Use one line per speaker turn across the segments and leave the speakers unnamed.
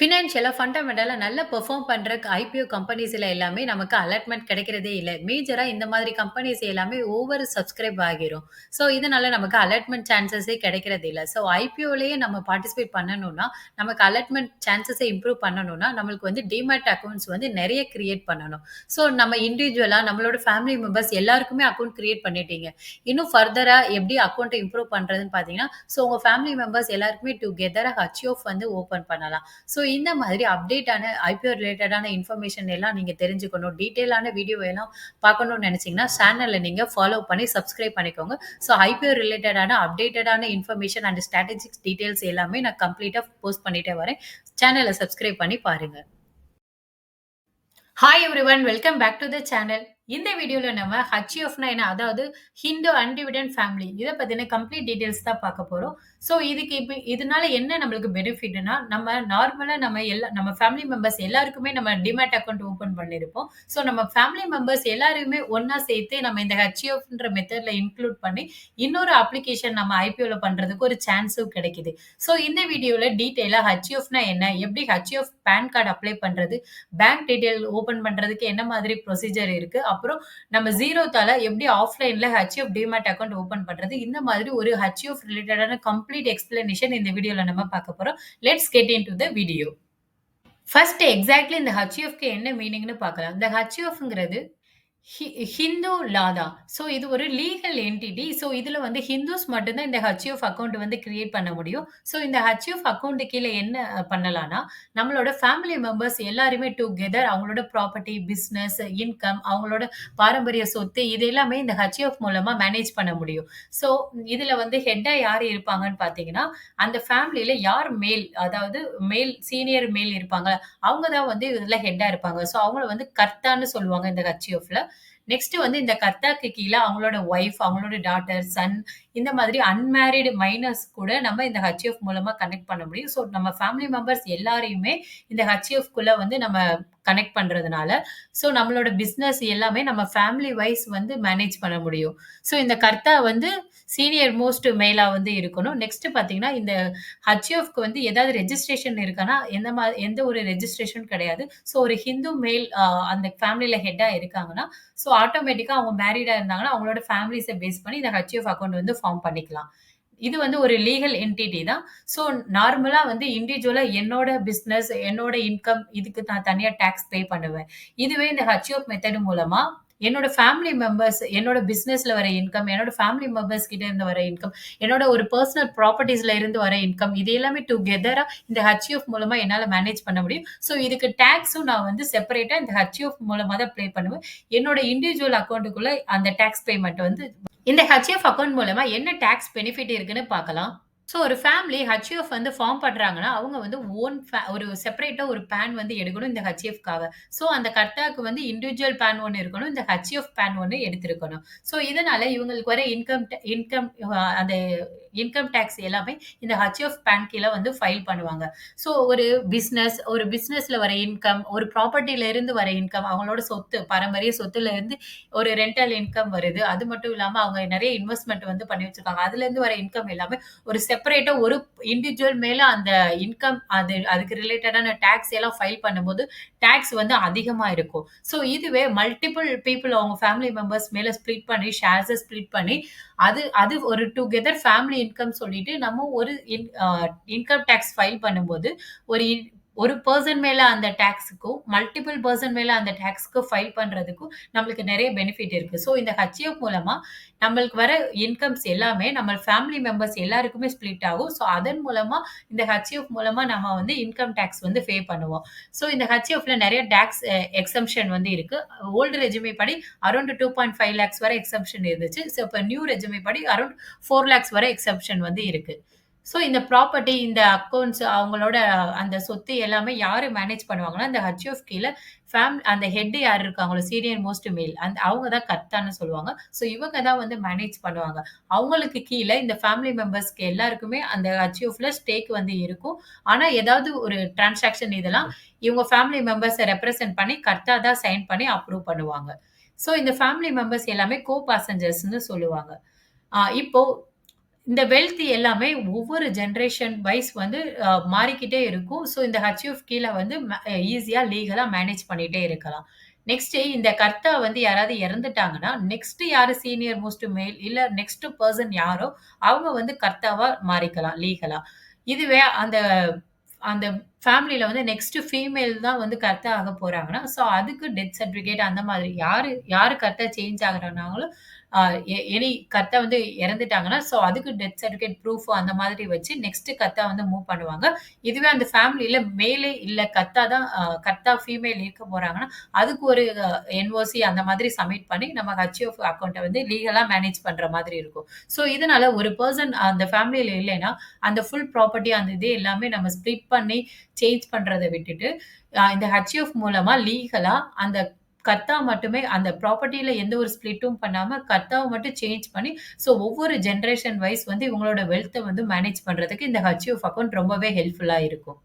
ஃபினான்ஷியலா, ஃபண்டமெண்டலா நல்லா பெர்ஃபார்ம் பண்ற ஐபிஓ கம்பெனிஸ்ல எல்லாமே நமக்கு அலாட்மென்ட் கிடைக்கிறதே இல்ல. மேஜரா இந்த மாதிரி கம்பெனிஸ் எல்லாமே ஓவர் சப்ஸ்கிரைப் ஆகிரும். ஸோ, இதனால நமக்கு அலாட்மென்ட் சான்ஸஸே கிடைக்கிறது இல்ல. ஸோ, ஐபிஓலயே நம்ம பார்ட்டிசிபேட் பண்ணணும்னா, நமக்கு அலாட்மென்ட் சான்ஸஸ இம்ப்ரூவ் பண்ணணும்னா, நம்மளுக்கு வந்து டிமேட் அக்கவுண்ட்ஸ் வந்து நெறைய கிரியேட் பண்ணணும். ஸோ, நம்ம இண்டிவிஜுவலா நம்மளோட ஃபேமிலி மெம்பர்ஸ் எல்லாருக்குமே அக்கவுண்ட் கிரியேட் பண்ணிட்டீங்க. இன்னும் ஃபர்தரா எப்படி அக்கவுண்ட்ட இம்ப்ரூவ் பண்றதுன்னு பார்த்தீங்கன்னா, ஸோ உங்க ஃபேமிலி மெம்பர்ஸ் எல்லாருக்குமே டுகெதரா ஹச்ஓஎஃப் வந்து ஓப்பன் பண்ணலாம். ஸோ இந்த மாதிரி அப்டேட்டான ஐபிஓ ரிலேட்டடான இன்ஃபர்மேஷன் எல்லாம் நீங்க தெரிஞ்சுக்கணும். டீட்டெயிலான வீடியோ எல்லாம் பார்க்கணும்னு நெனச்சீங்கன்னா, சேனல நீங்க ஃபாலோ பண்ணி சப்ஸ்கிரைப் பண்ணிக்கோங்க. ஸோ ஐபிஓ ரிலேட்டடான அப்டேட்டடான இன்ஃபர்மேஷன் அண்ட் ஸ்ட்ராட்டஜிக்ஸ் டீட்டெயில்ஸ் எல்லாமே நான் கம்ப்ளீட்டா போஸ்ட் பண்ணிட்டே வரேன். சேனல சப்ஸ்கிரைப் பண்ணி பாருங்க. Hi everyone welcome back to the channel. இந்த வீடியோல நம்ம ஹச்யூஎஃப்னா என்ன? அதாவது ஹிந்து அன்டிவிடெண்ட் ஃபேமிலி. இத பத்தின கம்ப்ளீட் டீடைல்ஸ் தான் பார்க்க போறோம். ஸோ இதுக்கு இப்ப இதனால என்ன நம்மளுக்கு பெனிஃபிட்னா, நம்ம நார்மலா நம்ம ஃபேமிலி மெம்பர்ஸ் எல்லாருக்குமே நம்ம டிமேட் அக்கவுண்ட் ஓப்பன் பண்ணியிருப்போம். ஸோ நம்ம ஃபேமிலி மெம்பர்ஸ் எல்லாரையுமே ஒண்ணா சேர்த்து நம்ம இந்த ஹச்யூஎஃப்ன்ற மெத்தட்ல இன்க்ளூட் பண்ணி, இன்னொரு அப்ளிகேஷன் நம்ம ஐபிஓல பண்றதுக்கு ஒரு சான்ஸும் கிடைக்குது. ஸோ இந்த வீடியோல டீட்டெயிலா ஹச்யூஎஃப்னா என்ன? எப்படி ஹச்யூஎஃப் பான் கார்டு அப்ளை பண்றது? பேங்க் டீட்டெயில் ஓப்பன் பண்றதுக்கு என்ன மாதிரி ப்ரொசீஜர் இருக்கு? அப்புறம் நம்ம ஜீரோத்தால எப்படி ஆஃப்லைன்ல ஹச்யூஎஃப் டிமேட் அக்கவுண்ட் ஓப்பன் பண்றது? இந்த மாதிரி ஒரு ஹச்யூஎஃப் ரிலேட்டடான கம்ப்ளீட் எக்ஸ்பிளனேஷன் இந்த வீடியோல நம்ம பார்க்க போறோம். Let's get into the video. First exactly இந்த ஹச்யூஎஃப்க்கு என்ன மீனிங்ன்னு பார்க்கலாம். இந்த ஹச்யூஎஃப்ங்கிறது ஹி ஹிந்து லா தான். ஸோ இது ஒரு லீகல் என்டிட்டி. ஸோ இதுல வந்து ஹிந்துஸ் மட்டும் தான் இந்த ஹச்யூஎஃப் அக்கவுண்ட் வந்து கிரியேட் பண்ண முடியும். ஸோ இந்த ஹச்யூஎஃப் அக்கவுண்ட் கீழ என்ன பண்ணலாம்னா, நம்மளோட ஃபேமிலி மெம்பர்ஸ் எல்லாருமே டுகெதர் அவங்களோட ப்ராப்பர்ட்டி, பிசினஸ், இன்கம், அவங்களோட பாரம்பரிய சொத்து இது எல்லாமே இந்த ஹச்யூஎஃப் மூலமா மேனேஜ் பண்ண முடியும். ஸோ இதுல வந்து ஹெட்டா யார் இருப்பாங்கன்னு பார்த்தீங்கன்னா, அந்த ஃபேமிலில யார் மேல் அதாவது சீனியர் மேல் இருப்பாங்க. அவங்க தான் வந்து இதுல ஹெட்டா இருப்பாங்க. ஸோ அவங்கள வந்து கர்த்தான்னு சொல்லுவாங்க இந்த ஹச்யூஎஃப்ல. நெக்ஸ்ட் வந்து இந்த கர்த்தாக்கு கீழ அவங்களோட ஒய்ஃப், அவங்களோட டாட்டர், சன் இந்த மாதிரி அன்மேரிட் மைனர்ஸ் கூட நம்ம இந்த ஹச்எஃப் மூலமா கனெக்ட் பண்ண முடியும். ஸோ நம்ம ஃபேமிலி மெம்பர்ஸ் எல்லாரையுமே இந்த ஹச்எஃப்குள்ள வந்து நம்ம கனெக்ட் பண்றதுனால, ஸோ நம்மளோட பிசினஸ் எல்லாமே நம்ம ஃபேமிலி வைஸ் வந்து மேனேஜ் பண்ண முடியும். ஸோ இந்த கர்த்தா வந்து சீனியர் மோஸ்ட் மேலா வந்து இருக்கணும். நெக்ஸ்ட் பார்த்தீங்கன்னா, இந்த ஹச்எஃப்க்கு வந்து ஏதாவது ரெஜிஸ்ட்ரேஷன் இருக்கான்னா, எந்த ஒரு ரெஜிஸ்ட்ரேஷன் கிடையாது. ஸோ ஒரு ஹிந்து மேல் அந்த ஃபேமிலில ஹெட்டா இருக்காங்கன்னா, ஸோ ஆட்டோமேட்டிக்கா அவங்க மேரிடா இருந்தாங்கன்னா, அவங்களோட ஃபேமிலிஸ பேஸ் பண்ணி இந்த ஹச்எஃப் அக்கவுண்ட் வந்து ஃபார்ம் பண்ணிக்கலாம். இது வந்து ஒரு லீகல் என்டிட்டி தான். ஸோ நார்மலா வந்து இண்டிவிஜுவலா என்னோட பிசினஸ், என்னோட இன்கம் இதுக்கு நான் தனியா டாக்ஸ் பே பண்ணுவேன். இதுவே இந்த ஹச்ஓஎஃப் மெத்தட் மூலமா என்னோட ஃபேமிலி மெம்பர்ஸ், என்னோட பிசினஸ்ல வர இன்கம், என்னோட ஃபேமிலி மெம்பர்ஸ் கிட்ட இருந்து வர இன்கம், என்னோட ஒரு பெர்சனல் ப்ராப்பர்ட்டீஸ்ல இருந்து வர இன்கம் இது எல்லாமே டுகெதரா இந்த ஹச்ஓஎஃப் மூலமா என்னால மேனேஜ் பண்ண முடியும். ஸோ இதுக்கு டாக்ஸும் நான் வந்து செப்பரேட்டா இந்த ஹச்ஓஎஃப் மூலமா தான் பே பண்ணுவேன். என்னோட இண்டிவிஜுவல் அக்கவுண்ட்டுக்குள்ள அந்த டாக்ஸ் பேமெண்ட் வந்து இந்த ஹச்எஃப் அக்கவுண்ட் மூலமா என்ன டாக்ஸ் பெனிஃபிட் இருக்குன்னு பார்க்கலாம். ஸோ ஒரு ஃபேமிலி ஹச்யூஎஃப் வந்து ஃபார்ம் பண்றாங்கன்னா, அவங்க வந்து ஒரு செப்பரேட்டா ஒரு பான் வந்து எடுக்கணும் இந்த ஹச்யூஎஃப்காக. ஸோ அந்த கர்த்தாக்கு வந்து இண்டிவிஜுவல் பான் ஒண்ணு இருக்கணும். இந்த ஹச்யூஎஃப் பான் ஒண்ணு எடுத்திருக்கணும். ஸோ இதனால இவங்களுக்கு வர இன்கம் அந்த இன்கம் டாக்ஸ் எல்லாமே இந்த ஹச்யூஎஃப் பான் கீழ வந்து ஃபைல் பண்ணுவாங்க. ஸோ ஒரு பிசினஸ்ல வர இன்கம், ஒரு ப்ராப்பர்ட்டில இருந்து வர இன்கம், அவங்களோட சொத்து, பாரம்பரிய சொத்துல இருந்து ஒரு ரென்டல் இன்கம் வருது. அது மட்டும் இல்லாம அவங்க நெறைய இன்வெஸ்ட்மென்ட் வந்து பண்ணி வச்சிருக்காங்க. அதுலேருந்து வர இன்கம் எல்லாமே ஒரு செப்பரேட்டா ஒரு இண்டிவிஜுவல் மேல அந்த இன்கம் அதுக்கு ரிலேட்டடான டாக்ஸ் எல்லாம் ஃபைல் பண்ணும்போது, டாக்ஸ் வந்து அதிகமா இருக்கும். ஸோ இதுவே மல்டிபிள் பீப்பிள் அவங்க ஃபேமிலி மெம்பர்ஸ் மேல ஸ்ப்ளிட் பண்ணி, ஷேர்ஸ ஸ்ப்ளிட் பண்ணி, அது அது ஒரு டுகெதர் ஃபேமிலி இன்கம் சொல்லிட்டு நம்ம ஒரு இன்கம் டாக்ஸ் ஃபைல் பண்ணும்போது, ஒரு ஒரு பெர்சன் மேல அந்த டாக்ஸ்க்கும், மல்டிபிள் பெர்சன் மேல அந்த டாக்ஸ்க்கு ஃபைல் பண்றதுக்கும் நம்மளுக்கு நெறைய பெனிஃபிட் இருக்கு. ஸோ இந்த ஹச்எஃப் மூலமா நம்மளுக்கு வர இன்கம்ஸ் எல்லாமே நம்ம ஃபேமிலி மெம்பர்ஸ் எல்லாருக்குமே ஸ்ப்ளிட் ஆகும். ஸோ அதன் மூலமா இந்த ஹச்எஃப் மூலமா நம்ம வந்து இன்கம் டாக்ஸ் வந்து பே பண்ணுவோம். ஸோ இந்த ஹச்எஃப்ல நெறைய டாக்ஸ் எக்ஸம்ப்ஷன் வந்து இருக்கு. ஓல்டு ரெஜியூமே படி அரவுண்ட் 2.5 லேக்ஸ் வரை எக்ஸம்ப்ஷன் இருந்துச்சு. ஸோ இப்ப நியூ ரெஜியூமே படி அரவுண்ட் 4 லேக்ஸ் வரை எக்ஸம்ப்ஷன் வந்து இருக்கு. ஸோ இந்த ப்ராப்பர்ட்டி, இந்த அக்கவுண்ட்ஸ் அவங்களோட அந்த சொத்து எல்லாமே யாரு மேனேஜ் பண்ணுவாங்கன்னா, இந்த ஹச்எஃப் கீழ அந்த ஹெட் யார் இருக்காங்களோ சீனியர் மோஸ்ட் மேல் அவங்க தான் கர்த்தான்னு சொல்லுவாங்க. ஸோ இவங்க தான் வந்து மேனேஜ் பண்ணுவாங்க. அவங்களுக்கு கீழ இந்த ஃபேமிலி மெம்பர்ஸ்க்கு எல்லாருக்குமே அந்த ஹச்எஃப்ல ஸ்டேக் வந்து இருக்கும். ஆனா ஏதாவது ஒரு டிரான்சாக்ஷன் இதெல்லாம் இவங்க ஃபேமிலி மெம்பர்ஸ ரெப்ரசன்ட் பண்ணி கர்த்தா தான் சைன் பண்ணி அப்ரூவ் பண்ணுவாங்க. ஸோ இந்த ஃபேமிலி மெம்பர்ஸ் எல்லாமே கோ பாசஞ்சர்ஸ்ன்னு சொல்லுவாங்க. இப்போ இந்த வெல்த் எல்லாமே ஒவ்வொரு ஜெனரேஷன் வைஸ் வந்து மாறிக்கிட்டே இருக்கும். ஸோ இந்த ஹச்யூஎஃப் கீழ வந்து ஈஸியா லீகலா மேனேஜ் பண்ணிட்டே இருக்கலாம். நெக்ஸ்ட் இந்த கர்த்தா வந்து யாராவது இறந்துட்டாங்கன்னா, நெக்ஸ்ட் யாரு சீனியர் மோஸ்ட் மேல் இல்ல நெக்ஸ்ட் பெர்சன் யாரோ, அவங்க வந்து கர்த்தாவா மாறிக்கலாம் லீகலா. இதுவே அந்த அந்த ஃபேமிலில வந்து நெக்ஸ்ட் ஃபீமேல் தான் வந்து கர்த்தா ஆக போறாங்கன்னா, ஸோ அதுக்கு டெத் சர்டிபிகேட் அந்த மாதிரி யாரு யாரு கர்த்தா சேஞ்ச் ஆகுறானாங்களோ, அ எனி கர்த்தா வந்து இறந்துட்டாங்கன்னா, ஸோ அதுக்கு டெத் சர்டிபிகேட் ப்ரூஃப் அந்த மாதிரி வச்சு நெக்ஸ்ட் கர்த்தா வந்து மூவ் பண்ணுவாங்க. இதுவே அந்த ஃபேமிலில மேலே இல்ல கர்த்தா தான் கர்த்தா ஃபீமேல் இருக்க போறாங்கன்னா, அதுக்கு ஒரு என்ஓசி அந்த மாதிரி சப்மிட் பண்ணி நம்ம ஹெச்யூஎஃப் அக்கவுண்ட்ட வந்து லீகலா மேனேஜ் பண்ற மாதிரி இருக்கும். ஸோ இதனால ஒரு பெர்சன் அந்த ஃபேமிலில இல்லைன்னா, அந்த ஃபுல் ப்ராப்பர்ட்டி அந்த இது எல்லாமே நம்ம ஸ்ப்ளிட் பண்ணி சேஞ்ச் பண்றத விட்டுட்டு, இந்த ஹெச்யூஎஃப் மூலமா லீகலா அந்த கர்த்தா மட்டுமே அந்த ப்ராப்பர்ட்டில எந்த ஒரு ஸ்ப்ளிட்டும் பண்ணாம கர்த்தாவ மட்டும் சேஞ்ச் பண்ணி, ஸோ ஒவ்வொரு ஜெனரேஷன் வைஸ் வந்து இவங்களோட வெல்த்த வந்து மேனேஜ் பண்றதுக்கு இந்த ஹெச்யூஎஃப் அக்கவுண்ட் ரொம்பவே ஹெல்ப்ஃபுல்லா இருக்கும்.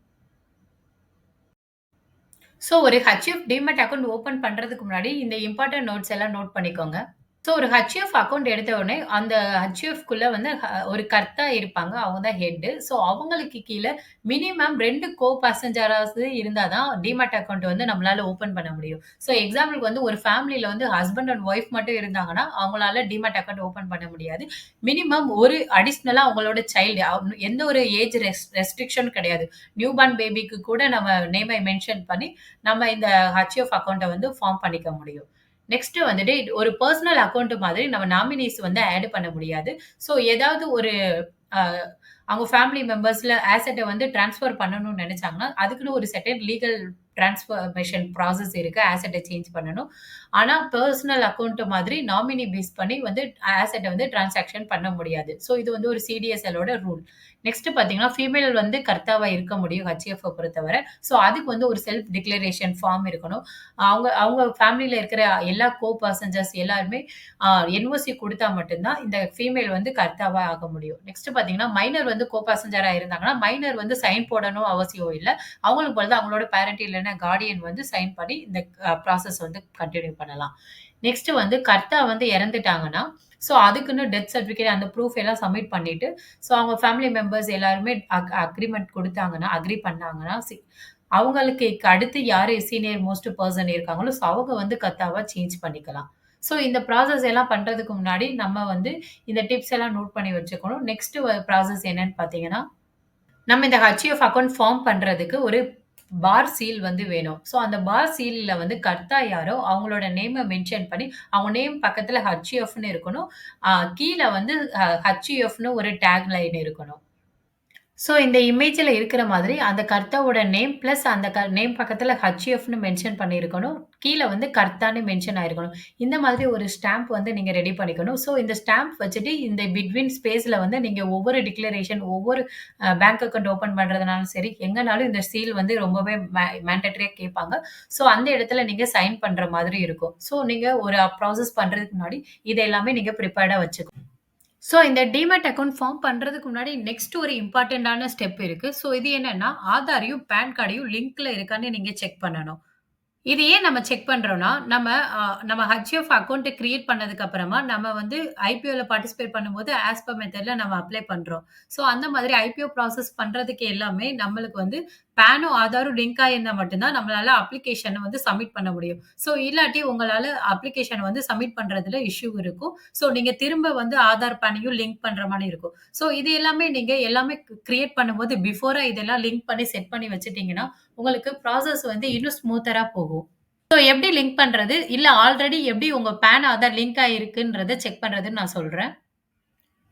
ஸோ ஒரு ஹெச்யூஎஃப் டீமேட் அக்கவுண்ட் ஓப்பன் பண்றதுக்கு முன்னாடி இந்த இம்பார்டன்ட் நோட்ஸ் எல்லாம் நோட் பண்ணிக்கோங்க. ஸோ ஒரு ஹெச்யூஎஃப் அக்கவுண்ட் எடுத்த உடனே, அந்த ஹெச்யூஎஃப்குள்ள வந்து ஒரு கர்த்தா இருப்பாங்க. அவங்க தான் ஹெட். ஸோ அவங்களுக்கு கீழ மினிமம் 2 கோ பாசெஞ்சராவது இருந்தா தான் டீமேட் அக்கவுண்ட் வந்து நம்மளால ஓப்பன் பண்ண முடியும். ஸோ எக்ஸாம்பிள்க்கு வந்து ஒரு ஃபேமிலில வந்து ஹஸ்பண்ட் அண்ட் ஒய்ஃப் மட்டும் இருந்தாங்கன்னா, அவங்களால டீமேட் அக்கவுண்ட் ஓப்பன் பண்ண முடியாது. மினிமம் ஒரு அடிஷனலா அவங்களோட சைல்டு எந்த ஒரு ஏஜ் ரெஸ்ட்ரிக்ஷன் கிடையாது. நியூ பார்ன் பேபிக்கு கூட நம்ம நேமை மென்ஷன் பண்ணி, நம்ம இந்த ஹெச்யூஎஃப் அக்கவுண்ட்ட வந்து ஃபார்ம் பண்ணிக்க முடியும். நெக்ஸ்ட் வந்துட்டு ஒரு பெர்சனல் அக்கவுண்ட் மாதிரி நம்ம நாமினீஸ் வந்து ஆட் பண்ண முடியாது. ஸோ ஏதாவது ஒரு அ அவங்க ஃபேமிலி மெம்பர்ஸ்ல அசெட்ட வந்து ட்ரான்ஸ்ஃபர் பண்ணணும்னு நெனச்சாங்கன்னா, அதுக்குன்னு ஒரு செர்டைன் லீகல் டிரான்ஸ்ஃபர்மேஷன் ப்ராசஸ் இருக்கு. அசெட்ட சேஞ்ச் பண்ணணும். ஆனா பெர்சனல் அக்கவுண்ட் மாதிரி நாமினி பேஸ் பண்ணி வந்து அசெட்ட வந்து டிரான்சாக்ஷன் பண்ண முடியாது. ஸோ இது வந்து ஒரு சிடிஎஸ்எல்லோட ரூல். நெக்ஸ்ட் பார்த்தீங்கன்னா, ஃபீமேல் வந்து கர்த்தாவா இருக்க முடியும் ஹெச்எஃப்ப பொறுத்தவரை. ஸோ அதுக்கு வந்து ஒரு செல்ஃப் டிக்ளரேஷன் ஃபார்ம் இருக்கணும். அவங்க அவங்க ஃபேமிலில இருக்கிற எல்லா கோ பாசெஞ்சர்ஸ் எல்லாருமே அ என்ஓசி குடுத்தா மட்டும் தான் இந்த ஃபீமேல் வந்து கர்த்தாவா ஆக முடியும். நெக்ஸ்ட் பார்த்தீங்கன்னா, மைனர் வந்து கோ பாசெஞ்சரா இருந்தாங்கன்னா, மைனர் வந்து சைன் போடணும் அவசியம் இல்ல. அவங்களுக்கு பதிலா அவங்களோட பேரண்ட் இல்லன்னா கார்டியன் வந்து சைன் பண்ணி இந்த ப்ராசஸ் வந்து கன்டின்யூ பண்ணலாம். நெக்ஸ்ட் வந்து கர்த்தா வந்து இறந்துட்டாங்கன்னா, ஸோ அதுக்குன்னு டெத் சர்டிபிகேட் அந்த ப்ரூஃப் எல்லாம் சப்மிட் பண்ணிட்டு, ஸோ அவங்க ஃபேமிலி மெம்பர்ஸ் எல்லாருமே அக்ரீமெண்ட் குடுத்தாங்கன்னா, அக்ரி பண்ணாங்கன்னா, அவங்களுக்கு அடுத்து யாரு சீனியர் மோஸ்ட் பெர்சன் இருக்காங்களோ, ஸோ அவங்க வந்து கர்த்தாவா சேஞ்ச் பண்ணிக்கலாம். ஸோ இந்த ப்ராசஸ் எல்லாம் பண்றதுக்கு முன்னாடி நம்ம வந்து இந்த டிப்ஸ் எல்லாம் நோட் பண்ணி வச்சுக்கணும். நெக்ஸ்ட் ப்ராசஸ் என்னன்னு பார்த்தீங்கன்னா, நம்ம இந்த ஹெச்யூஎஃப் அக்கவுண்ட் ஃபார்ம் பண்றதுக்கு ஒரு பார் சீல் வந்து வேணும். ஸோ அந்த பார் சீல்ல வந்து கர்த்தா யாரோ அவங்களோட நேம மென்ஷன் பண்ணி, அவங்க நேம் பக்கத்துல ஹெச்யூஎஃப்ன்னு இருக்கணும். கீழ வந்து ஹெச்யூஎஃப்ன்னு ஒரு டேக் லைன் இருக்கணும். ஸோ இந்த இமேஜ்ல இருக்கிற மாதிரி அந்த கர்த்தாவோட நேம் பிளஸ் அந்த நேம் பக்கத்துல ஹெச்எஃப்ன்னு மென்ஷன் பண்ணியிருக்கணும். கீழ வந்து கர்த்தான்னு மென்ஷன் ஆயிருக்கணும். இந்த மாதிரி ஒரு ஸ்டாம்ப் வந்து நீங்க ரெடி பண்ணிக்கணும். ஸோ இந்த ஸ்டாம்ப் வச்சுட்டு இந்த பிட்வீன் ஸ்பேஸ்ல வந்து நீங்க ஒவ்வொரு டிக்ளரேஷன் ஒவ்வொரு பேங்க் அக்கவுண்ட் ஓப்பன் பண்றதுனாலும் சரி, எங்கனாலும் இந்த சீல் வந்து ரொம்பவே மேண்டட்டரியா கேட்பாங்க. ஸோ அந்த இடத்துல நீங்க சைன் பண்ற மாதிரி இருக்கும். ஸோ நீங்க ஒரு ப்ராசஸ் பண்றதுக்கு முன்னாடி இத எல்லாமே நீங்க பிரிப்பேர்டா வச்சுக்கணும். ஸோ இந்த டீமேட் அக்கவுண்ட் ஃபார்ம் பண்றதுக்கு முன்னாடி நெக்ஸ்ட் ஒரு இம்பார்ட்டன்டான ஸ்டெப் இருக்கு. ஸோ இது என்னன்னா, ஆதாரையும், பான் கார்டையும் லிங்க்ல இருக்கான்னு நீங்க செக் பண்ணணும். இது ஏன் நம்ம செக் பண்றோம்னா, நம்ம ஹெச்எஃப் அக்கவுண்ட் கிரியேட் பண்ணதுக்கு அப்புறமா, நம்ம வந்து ஐபிஓல பார்ட்டிசிபேட் பண்ணும்போது, ஆஸ் பெர் மெத்தட்ல நம்ம அப்ளை பண்றோம். ஸோ அந்த மாதிரி ஐபிஓ ப்ராசஸ் பண்றதுக்கு எல்லாமே நம்மளுக்கு வந்து பானும், ஆதாரும் லிங்க் ஆயிருந்தா மட்டும் தான் நம்மளால அப்ளிகேஷன வந்து சப்மிட் பண்ண முடியும். ஸோ இல்லாட்டி உங்களால அப்ளிகேஷன வந்து சப்மிட் பண்றதுல இஷ்யூ இருக்கும். ஸோ நீங்க திரும்ப வந்து ஆதார், பானையும் லிங்க் பண்ற மாரி இருக்கும். ஸோ இது எல்லாமே நீங்க எல்லாமே கிரியேட் பண்ணும்போது பிஃபோரா இதெல்லாம் லிங்க் பண்ணி செட் பண்ணி வச்சுட்டீங்கன்னா, உங்களுக்கு ப்ராசஸ் வந்து இன்னும் ஸ்மூத்தரா போகும். ஸோ எப்படி லிங்க் பண்றது? இல்ல ஆல்ரெடி எப்படி உங்க பான், ஆதார் லிங்க் ஆயிருக்குன்றத செக் பண்றதுன்னு நான் சொல்றேன்.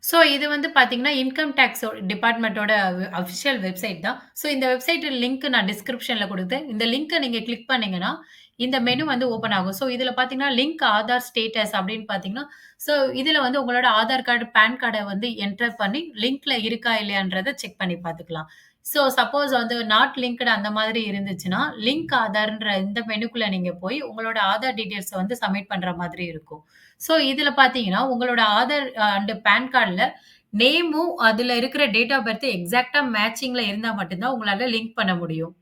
ஸோ இது வந்து பார்த்தீங்கன்னா, இன்கம் டாக்ஸ் டிபார்ட்மென்ட்டோட அஃபிஷியல் வெப்சைட் தான். ஸோ இந்த வெப்சைட் லிங்க் நான் டிஸ்கிரிப்ஷன்ல குடுத்தேன். இந்த லிங்க்க நீங்க கிளிக் பண்ணீங்கன்னா, இந்த மெனு வந்து ஓப்பன் ஆகும். ஸோ இதுல பார்த்தீங்கன்னா, லிங்க் ஆதார் ஸ்டேட்டஸ் அப்படின்னு பார்த்தீங்கன்னா, ஸோ இதுல வந்து உங்களோட ஆதார் கார்டு, பான் கார்ட வந்து என்டர் பண்ணி லிங்க்ல இருக்கா இல்லையான்றத செக் பண்ணி பார்த்துக்கலாம். ஸோ சப்போஸ் வந்து நாட் லிங்க்டு அந்த மாதிரி இருந்துச்சுன்னா, லிங்க் ஆதார்ன்ற இந்த மெனுக்குள்ள நீங்க போய் உங்களோட ஆதார் டீட்டெயில்ஸ வந்து சப்மிட் பண்ற மாதிரி இருக்கும். ஸோ இதுல பார்த்தீங்கன்னா, உங்களோட ஆதார் அண்ட் பான் கார்ட்ல நேமும், அதுல இருக்கிற டேட் ஆஃப் பர்த் எக்ஸாக்ட்டா மேட்சிங்ல இருந்தா மட்டும் தான் உங்களால லிங்க் பண்ண முடியும்.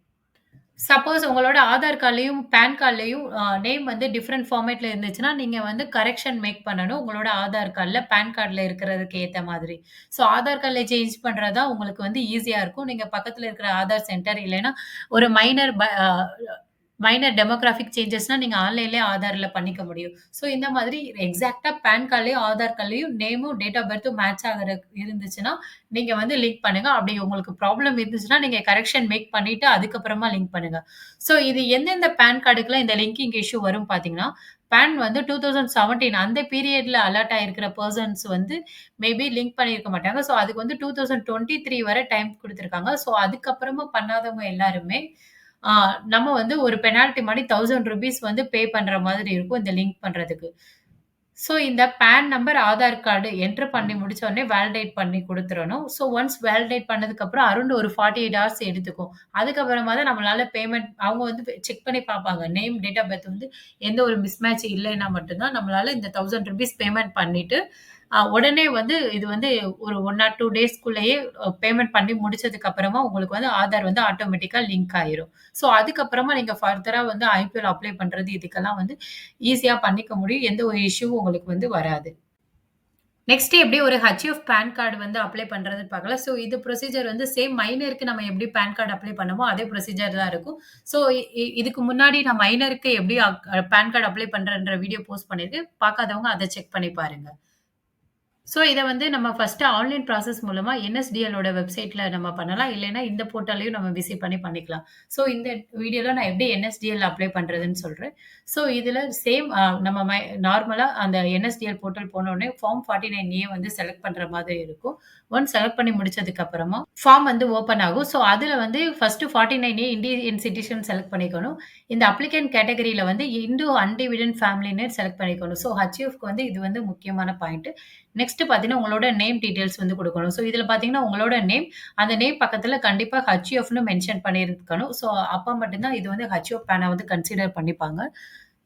சப்போஸ் உங்களோட ஆதார் கார்ட்லயும், பான் கார்ட்லயும் நேம் வந்து டிஃபரண்ட் ஃபார்மேட்ல இருந்துச்சுன்னா, நீங்க வந்து கரெக்ஷன் மேக் பண்ணணும். உங்களோட ஆதார் கார்ட்ல, பான் கார்ட்ல இருக்கிறதுக்கு ஏத்த மாதிரி. ஸோ ஆதார் கார்ட்ல சேஞ்ச் பண்றது தான் உங்களுக்கு வந்து ஈஸியா இருக்கும். நீங்க பக்கத்துல இருக்கிற ஆதார் சென்டர் இல்லைன்னா, ஒரு மைனர் டெமோகிராபிக் சேஞ்சஸ்னா நீங்க ஆன்லைன்லயே ஆதார்ல பண்ணிக்க முடியும். ஸோ இந்த மாதிரி எக்ஸாக்ட்டா பான் கார்ட்லயும், ஆதார் கார்ட்லயும் நேமும், டேட் ஆஃப் பர்த்தும் மேட்ச் ஆகுற இருந்துச்சுன்னா, நீங்க வந்து லிங்க் பண்ணுங்க. அப்படி உங்களுக்கு ப்ராப்ளம் இருந்துச்சுன்னா, நீங்க கரெக்ஷன் மேக் பண்ணிட்டு அதுக்கப்புறமா லிங்க் பண்ணுங்க. ஸோ இது எந்தெந்த பான் கார்டுக்குலாம் இந்த லிங்கிங் இஷ்யூ வரும் பார்த்தீங்கன்னா, பான் வந்து 2017 அந்த பீரியட்ல அலாட் ஆயிருக்கிற பெர்சன்ஸ் வந்து மேபி லிங்க் பண்ணியிருக்க மாட்டாங்க. ஸோ அதுக்கு வந்து 2023 வரை டைம் குடுத்துருக்காங்க. ஸோ அதுக்கப்புறமா பண்ணாதவங்க எல்லாருமே, ஆ நம்ம வந்து ஒரு பெனால்டி மாரி ₹1000 வந்து பே பண்ற மாதிரி இருக்கும் இந்த லிங்க் பண்றதுக்கு. ஸோ இந்த பான் நம்பர், ஆதார் கார்டு என்டர் பண்ணி முடிச்ச உடனே வேலிடேட் பண்ணி குடுத்துறணும். ஸோ ஒன்ஸ் வேலிடேட் பண்ணதுக்கப்புறம் அரவுண்ட் ஒரு 48 ஹார்ஸ் எடுத்துக்கும். அதுக்கப்புறமா தான் நம்மளால பேமெண்ட் அவங்க வந்து செக் பண்ணி பார்ப்பாங்க. நேம், டேட் ஆஃப் பர்த் வந்து எந்த ஒரு மிஸ்மேட்ச் இல்லைன்னா மட்டும் தான் நம்மளால இந்த ₹1000 பேமெண்ட் பண்ணிட்டு, உடனே வந்து இது வந்து ஒரு 1 ஆர் 2 டேஸ்க்குள்ளேயே பேமெண்ட் பண்ணி முடிச்சதுக்கு அப்புறமா உங்களுக்கு வந்து ஆதார் வந்து ஆட்டோமேட்டிக்கா லிங்க் ஆயிரும். ஸோ அதுக்கப்புறமா நீங்க ஃபர்தரா வந்து ஐபிஎல் அப்ளை பண்றது இதுக்கெல்லாம் வந்து ஈஸியா பண்ணிக்க முடியும். எந்த ஒரு இஷ்யூவும் உங்களுக்கு வந்து வராது. நெக்ஸ்ட் எப்படி ஒரு ஹெச்எஃப் பான் கார்டு வந்து அப்ளை பண்றதுன்னு பார்க்கலாம். ஸோ இது ப்ரொசீஜர் வந்து சேம் மைனருக்கு நம்ம எப்படி பான் கார்டு அப்ளை பண்ணோமோ, அதே ப்ரொசீஜர் தான் இருக்கும். ஸோ இதுக்கு முன்னாடி நான் மைனருக்கு எப்படி பான் கார்டு அப்ளை பண்றேன்ற வீடியோ போஸ்ட் பண்ணியிருக்கேன். பார்க்காதவங்க அத செக் பண்ணி பாருங்க. ஸோ இத வந்து நம்ம ஃபர்ஸ்ட்டு ஆன்லைன் ப்ராசஸ் மூலமா என்எஸ்டிஎல்லோட வெப்சைட்ல நம்ம பண்ணலாம். இல்லைன்னா இந்த போர்ட்டல்லயும் நம்ம விசிட் பண்ணி பண்ணிக்கலாம். ஸோ இந்த வீடியோல நான் எப்படி என்எஸ்டிஎல் அப்ளை பண்றதுன்னு சொல்றேன். ஸோ இதுல சேம் நம்ம நார்மலா அந்த என்எஸ்டிஎல் போர்ட்டல் போனோனே ஃபார்ம் 49 ஏ வந்து செலக்ட் பண்ற மாதிரி இருக்கும். ஒன்ஸ் செலக்ட் பண்ணி முடிச்சதுக்கு அப்புறமா ஃபார்ம் வந்து ஓப்பன் ஆகும். ஸோ அதுல வந்து ஃபர்ஸ்ட்டு 49 ஏ இந்தியன் சிட்டிசன் செலக்ட் பண்ணிக்கணும். இந்த அப்ளிகன்ட் கேட்டகரில வந்து இண்டோ அன்டிவிடென்ட் ஃபேமிலின்னு செலக்ட் பண்ணிக்கணும். ஸோ ஹெச்யூஎஃப்க்கு வந்து இது வந்து முக்கியமான பாயிண்ட். நெக்ஸ்ட் பார்த்தீங்கன்னா, உங்களோட நேம் டீட்டெயில்ஸ் வந்து குடுக்கணும். ஸோ இதில பார்த்தீங்கன்னா, உங்களோட நேம், அந்த நேம் பக்கத்தில கண்டிப்பா ஹெச்யூஎஃப்ன்னு மென்ஷன் பண்ணியிருக்கணும். ஸோ அப்ப மட்டும் தான் இது வந்து ஹெச்யூஎஃப் பேனா வந்து கன்சிடர் பண்ணிப்பாங்க.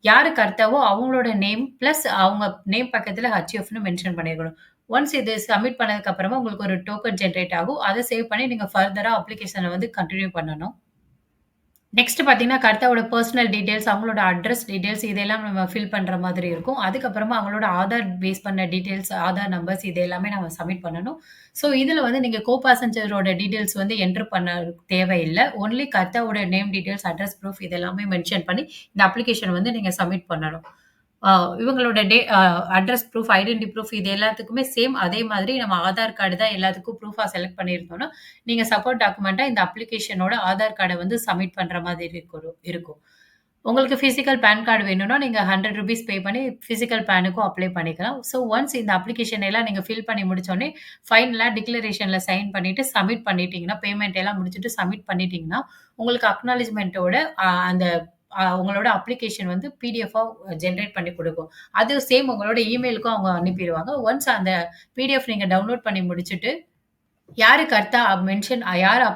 யாரு கர்த்தாவோ அவங்களோட நேம் பிளஸ் அவங்க நேம் பக்கத்தில ஹெச்யூஎஃப்ன்னு மென்ஷன் பண்ணியிருக்கணும். ஒன்ஸ் இது சப்மிட் பண்ணதுக்கு அப்புறமா உங்களுக்கு ஒரு டோக்கன் ஜெனரேட் ஆகும். அத சேவ் பண்ணி நீங்க ஃபர்தரா அப்ளிகேஷன வந்து கன்டின்யூ பண்ணணும். நெக்ஸ்ட் பார்த்தீங்கன்னா, கர்த்தாவோட பெர்சனல் டீட்டெயில்ஸ், அவங்களோட அட்ரஸ் டீட்டெயில்ஸ் இதெல்லாம் நம்ம ஃபில் பண்ற மாதிரி இருக்கும். அதுக்கப்புறமா அவங்களோட ஆதார் பேஸ் பண்ண டீட்டெயில்ஸ், ஆதார் நம்பர்ஸ் இது எல்லாமே நம்ம சப்மிட் பண்ணணும். ஸோ இதுல வந்து நீங்க கோ பாசெஞ்சரோட டீட்டெயில்ஸ் வந்து என்டர் பண்ண தேவையில்ல. ஒன்லி கர்த்தாவோட நேம் டீட்டெயில்ஸ், அட்ரஸ் ப்ரூஃப் இது எல்லாமே மென்ஷன் பண்ணி இந்த அப்ளிகேஷன் வந்து நீங்க சப்மிட் பண்ணணும். ஆ இவங்களோட அட்ரஸ் ப்ரூஃப், ஐடென்டி ப்ரூஃப் இது எல்லாத்துக்குமே சேம் அதே மாதிரி நம்ம ஆதார் கார்டு தான் எல்லாத்துக்கும் ப்ரூஃபா செலக்ட் பண்ணியிருந்தோம்னா, நீங்க சப்போர்ட் டாக்குமெண்ட்டா இந்த அப்ளிகேஷனோட ஆதார் கார்ட வந்து சப்மிட் பண்ற மாதிரி இருக்கும். உங்களுக்கு பிசிக்கல் பான் கார்டு வேணும்னா, நீங்க ₹100 பே பண்ணி பிசிக்கல் பானுக்கும் அப்ளை பண்ணிக்கலாம். ஸோ ஒன்ஸ் இந்த அப்ளிகேஷன் எல்லாம் நீங்க ஃபில் பண்ணி முடிச்சோனே, ஃபைனலா டிக்ளரேஷன்ல சைன் பண்ணிட்டு சப்மிட் பண்ணிட்டீங்கன்னா, பேமெண்ட் எல்லாம் முடிச்சுட்டு சப்மிட் பண்ணிட்டீங்கன்னா, உங்களுக்கு அக்னாலெட்ஜ்மென்ட்டோட அந்த உங்களோட அப்ளிகேஷன் வந்து பிடிஎஃப்பா ஜெனரேட் பண்ணி குடுக்கும். அது சேம் உங்களோட இமெயிலுக்கும் அவங்க அனுப்பிருவாங்க. ஒன்ஸ் அந்த பிடிஎஃப் நீங்க டவுன்லோட் பண்ணி முடிச்சுட்டு, யாரு கரெக்ட்டா மென்ஷன் யார்